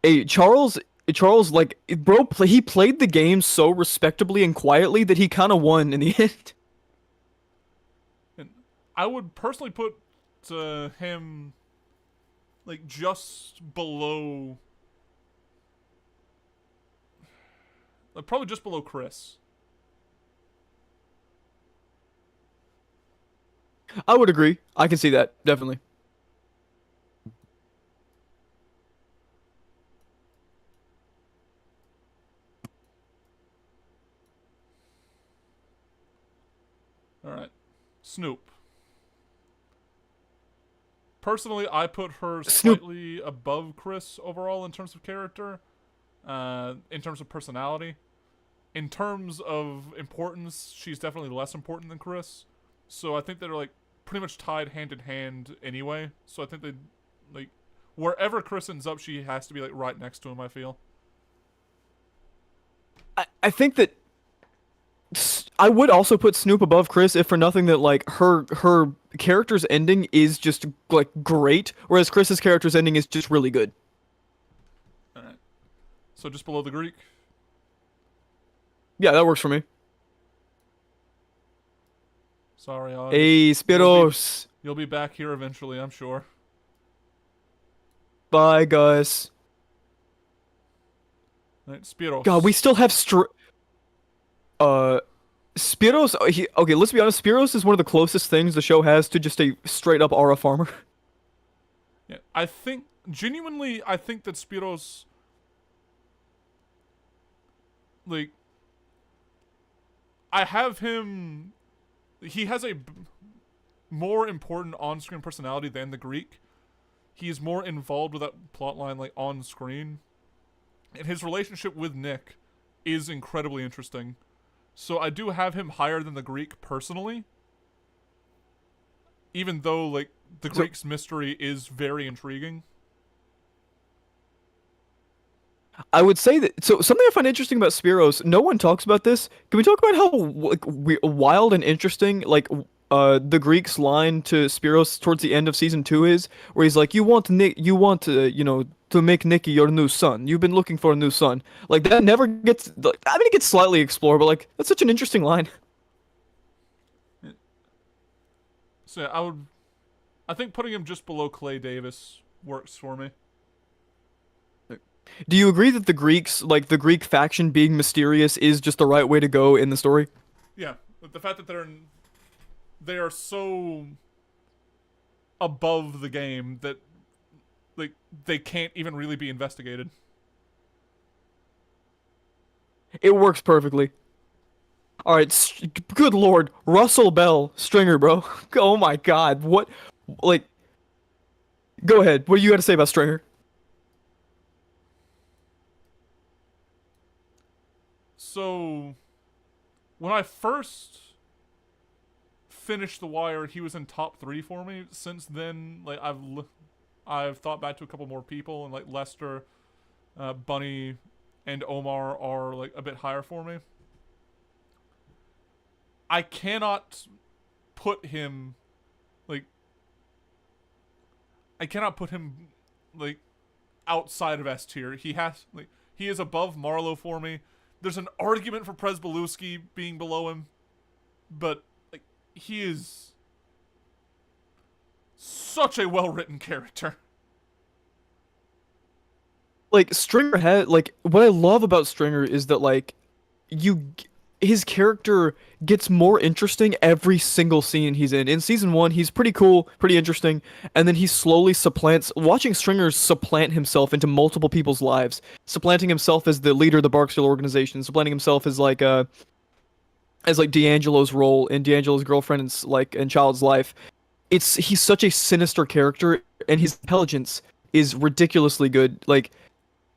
a Charles like he played the game so respectably and quietly that he kind of won in the end. And I would personally put him like just below, like probably just below Chris. I would agree. I can see that definitely. All right, Snoop. Personally, I put her Snoop. slightly above Chris overall in terms of character, in terms of personality. In terms of importance, she's definitely less important than Chris. So I think they're like pretty much tied hand in hand anyway. So I think they like wherever Chris ends up, she has to be like right next to him, I feel. I think that I would also put Snoop above Chris if for nothing that like her character's ending is just like great, whereas Chris's character's ending is just really good. Alright. So just below the Greek. Yeah, that works for me. Sorry, August. Hey, Spiros. You'll be back here eventually, I'm sure. Bye, guys. Alright, Spiros. God, we still have Spiros. Okay, let's be honest. Spiros is one of the closest things the show has to just a straight up aura farmer. Yeah, I think genuinely, I think that Spiros, like, I have him. He has a more important on-screen personality than the Greek. He is more involved with that plotline, like on screen, and his relationship with Nick is incredibly interesting. So I do have him higher than the Greek personally, even though like the Greek's mystery is very intriguing. I would say that. So something I find interesting about Spiros, no one talks about this. Can we talk about how like wild and interesting like the Greek's line to Spiros towards the end of season 2 is, where he's like, you want to, to make Nikki your new son. You've been looking for a new son. Like that never gets. Like, I mean, it gets slightly explored, but like that's such an interesting line. So yeah, I think putting him just below Clay Davis works for me. Do you agree that the Greeks, like the Greek faction being mysterious, is just the right way to go in the story? Yeah, the fact that they are so above the game that like they can't even really be investigated. It works perfectly. All right, good lord, Russell Bell, Stringer, bro. Oh my god, what? Like, go ahead. What do you got to say about Stringer? So, when I first finished The Wire, he was in top 3 for me. Since then, like I've thought back to a couple more people, and like Lester, Bunny, and Omar are like a bit higher for me. I cannot put him like I cannot put him like outside of S tier. He is above Marlowe for me. There's an argument for Presbalewski being below him, but like he is such a well-written character. Like Stringer had like what I love about Stringer is that like you his character gets more interesting every single scene he's in. In season one, he's pretty cool, pretty interesting, and then he slowly supplants. Watching Stringer supplant himself into multiple people's lives, supplanting himself as the leader of the Barksdale organization, supplanting himself as like D'Angelo's role in D'Angelo's girlfriend and like and child's life. He's such a sinister character, and his intelligence is ridiculously good. Like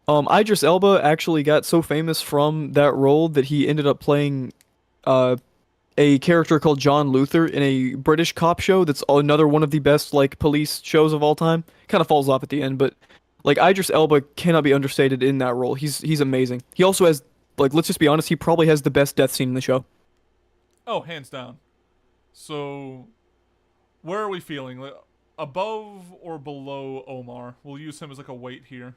Idris Elba actually got so famous from that role that he ended up playing uh, a character called John Luther in a British cop show that's another one of the best like police shows of all time. Kind of falls off at the end, but like Idris Elba cannot be understated in that role. He's amazing. He also has like let's just be honest, he probably has the best death scene in the show. Oh, hands down. So, where are we feeling? Like, above or below Omar? We'll use him as like a weight here.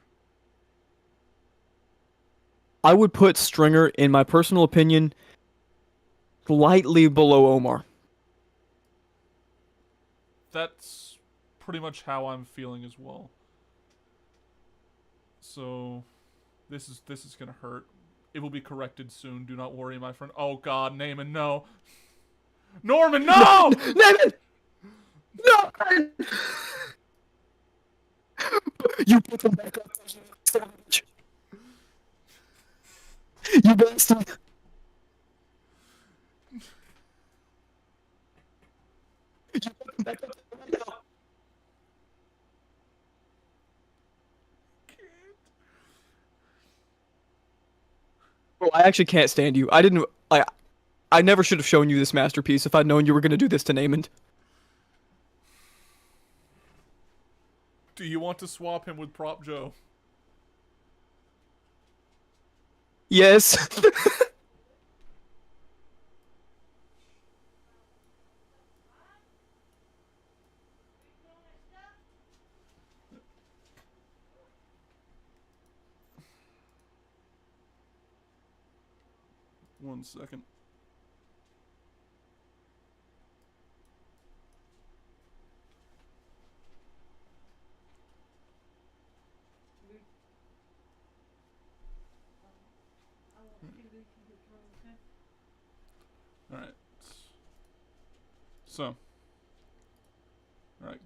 I would put Stringer, in my personal opinion, slightly below Omar. That's pretty much how I'm feeling as well. So, this is gonna hurt. It will be corrected soon. Do not worry, my friend. Oh God, Naaman, no. Norman, no! Naaman! No! You put them back up. Savage. You bastard. You put them back up right now. Bro, I actually can't stand you. I never should have shown you this masterpiece if I'd known you were gonna do this to Naaman. Do you want to swap him with Prop Joe? Yes. 1 second. Alright. So. Alright.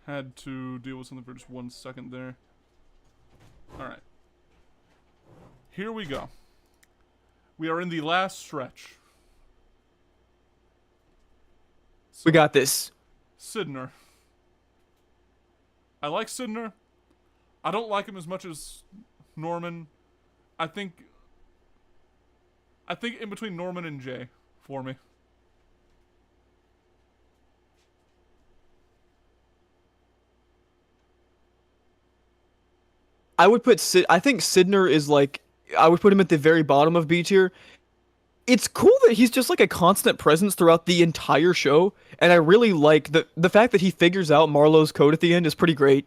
Had to deal with something for just 1 second there. Alright. Here we go. We are in the last stretch. So, We got this. Sydnor. I like Sydnor. I don't like him as much as Norman. I think in between Norman and Jay for me. I think Sydnor is like I would put him at the very bottom of B tier. It's cool that he's just like a constant presence throughout the entire show, and I really like the fact that he figures out Marlowe's code at the end is pretty great.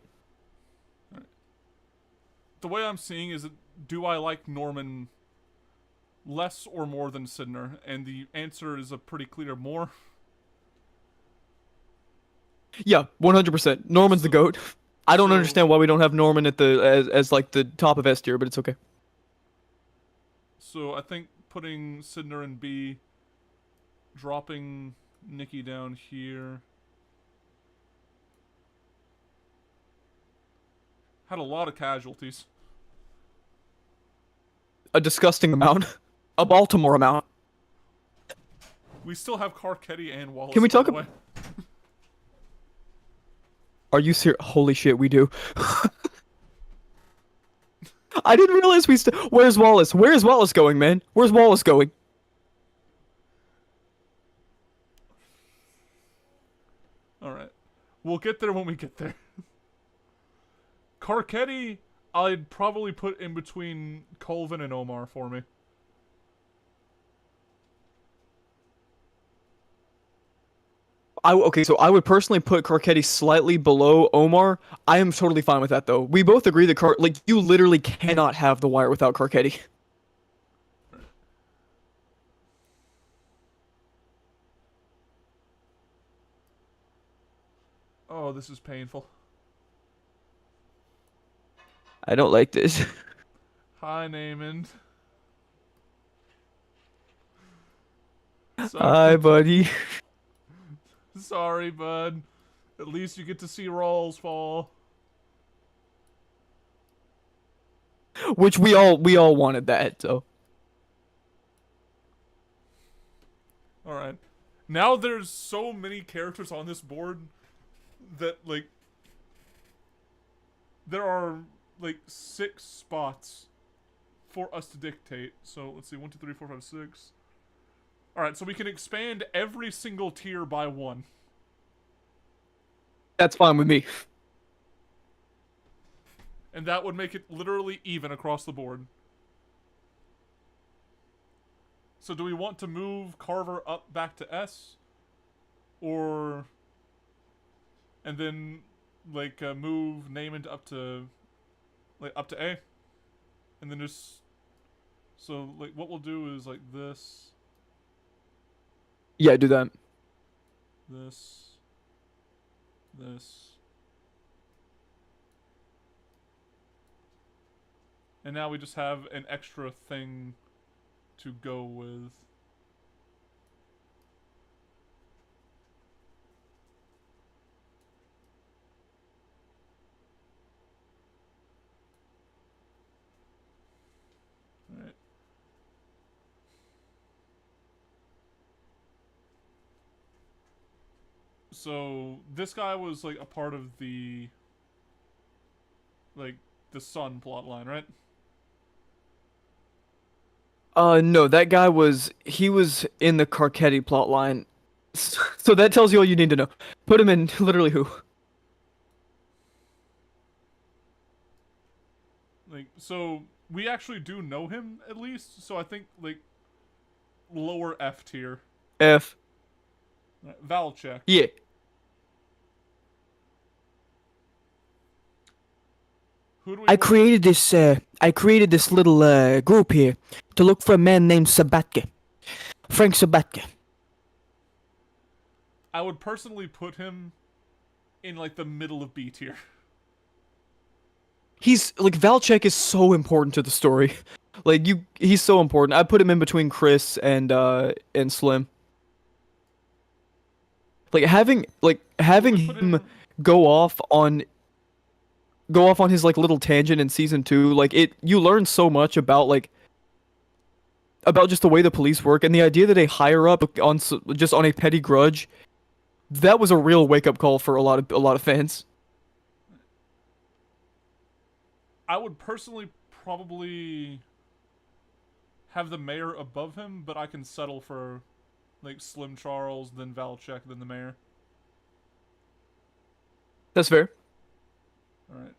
The way I'm seeing is, do I like Norman less or more than Sydnor? And the answer is a pretty clear more. Yeah, 100%. Norman's the goat. I don't So- understand why we don't have Norman at the as like the top of S tier, but it's okay. So I think putting Sydnor in B, dropping Nikki down here. Had a lot of casualties. A disgusting amount. A Baltimore amount. We still have Carcetti and Wallace. Can we by talk the way. Are you serious? Holy shit, we do. I didn't realize Where's Wallace? Where's Wallace going, man? Where's Wallace going? Alright. We'll get there when we get there. Carcetti, I'd probably put in between Colvin and Omar for me. Okay, so I would personally put Carcetti slightly below Omar. I am totally fine with that, though. We both agree that you literally cannot have The Wire without Carcetti. Oh, this is painful. I don't like this. Hi, Naaman. Hi, Sorry, buddy. sorry, bud. At least you get to see Rawls fall. Which we all wanted that. So All right. Now there's so many characters on this board that like there are like 6 spots for us to dictate. So let's see, 1, 2, 3, 4, 5, 6. All right, so we can expand every single tier by 1. that's fine with me. And that would make it literally even across the board. So do we want to move Carver up back to S? Or... And then, like, move Naaman up to... Like, up to A? And then just... So, like, what we'll do is, like, this... Yeah, do that. This... This... And now we just have an extra thing to go with. Alright. So, this guy was, like, a part of the... Like, the Sun plotline, right? No, that guy he was in the Carcetti plotline. So that tells you all you need to know. Put him in literally who? Like, so, we actually do know him, at least. So I think, like, lower F tier. F. Valchek. Yeah. Who do we I want? created this little group here to look for a man named Sabatka. Frank Sabatka. I would personally put him in, like, the middle of B tier. He's like Valchek is so important to the story. Like he's so important. I put him in between Chris and Slim. Like having Would put him him- go off on his like little tangent in season 2, like you learn so much about just the way the police work, and the idea that a higher up just on a petty grudge, that was a real wake up call for a lot of fans. I would personally probably have the mayor above him, but I can settle for, like, Slim Charles, then Valchek, then the mayor. That's fair. Alright.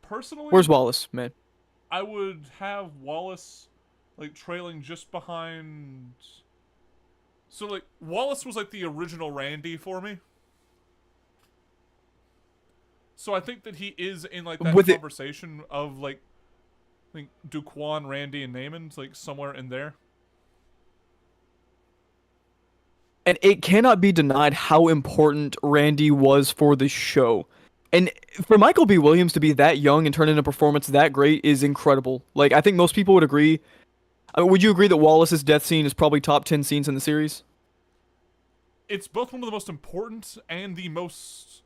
Personally, Where's Wallace, man? I would have Wallace, like, trailing just behind... So, like, Wallace was, like, the original Randy for me. So I think that he is in, like, that With it- conversation of, like, I think Duquan, Randy, and Naaman, like, somewhere in there. And it cannot be denied how important Randy was for the show. And for Michael B. Williams to be that young and turn in a performance that great is incredible. Like, I think most people would agree. I mean, would you agree that Wallace's death scene is probably top 10 scenes in the series? It's both one of the most important and the most,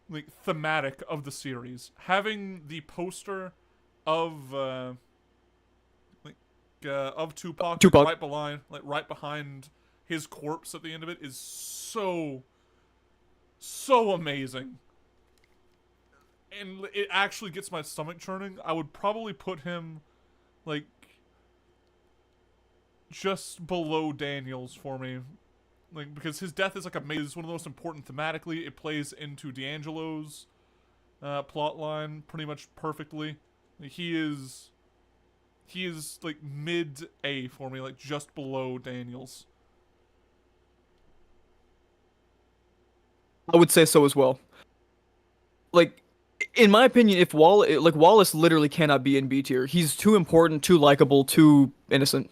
like, thematic of the series. Having the poster of of Tupac, Tupac. right behind his corpse at the end of it is so amazing. And it actually gets my stomach churning. I would probably put him, like, just below Daniels for me. Like, because his death is, like, amazing. It's one of the most important thematically. It plays into D'Angelo's plot line pretty much perfectly. Like, he is, like, mid-A for me, like, just below Daniels. I would say so as well. Like, in my opinion, if Wallace literally cannot be in B tier. He's too important, too likable, too innocent.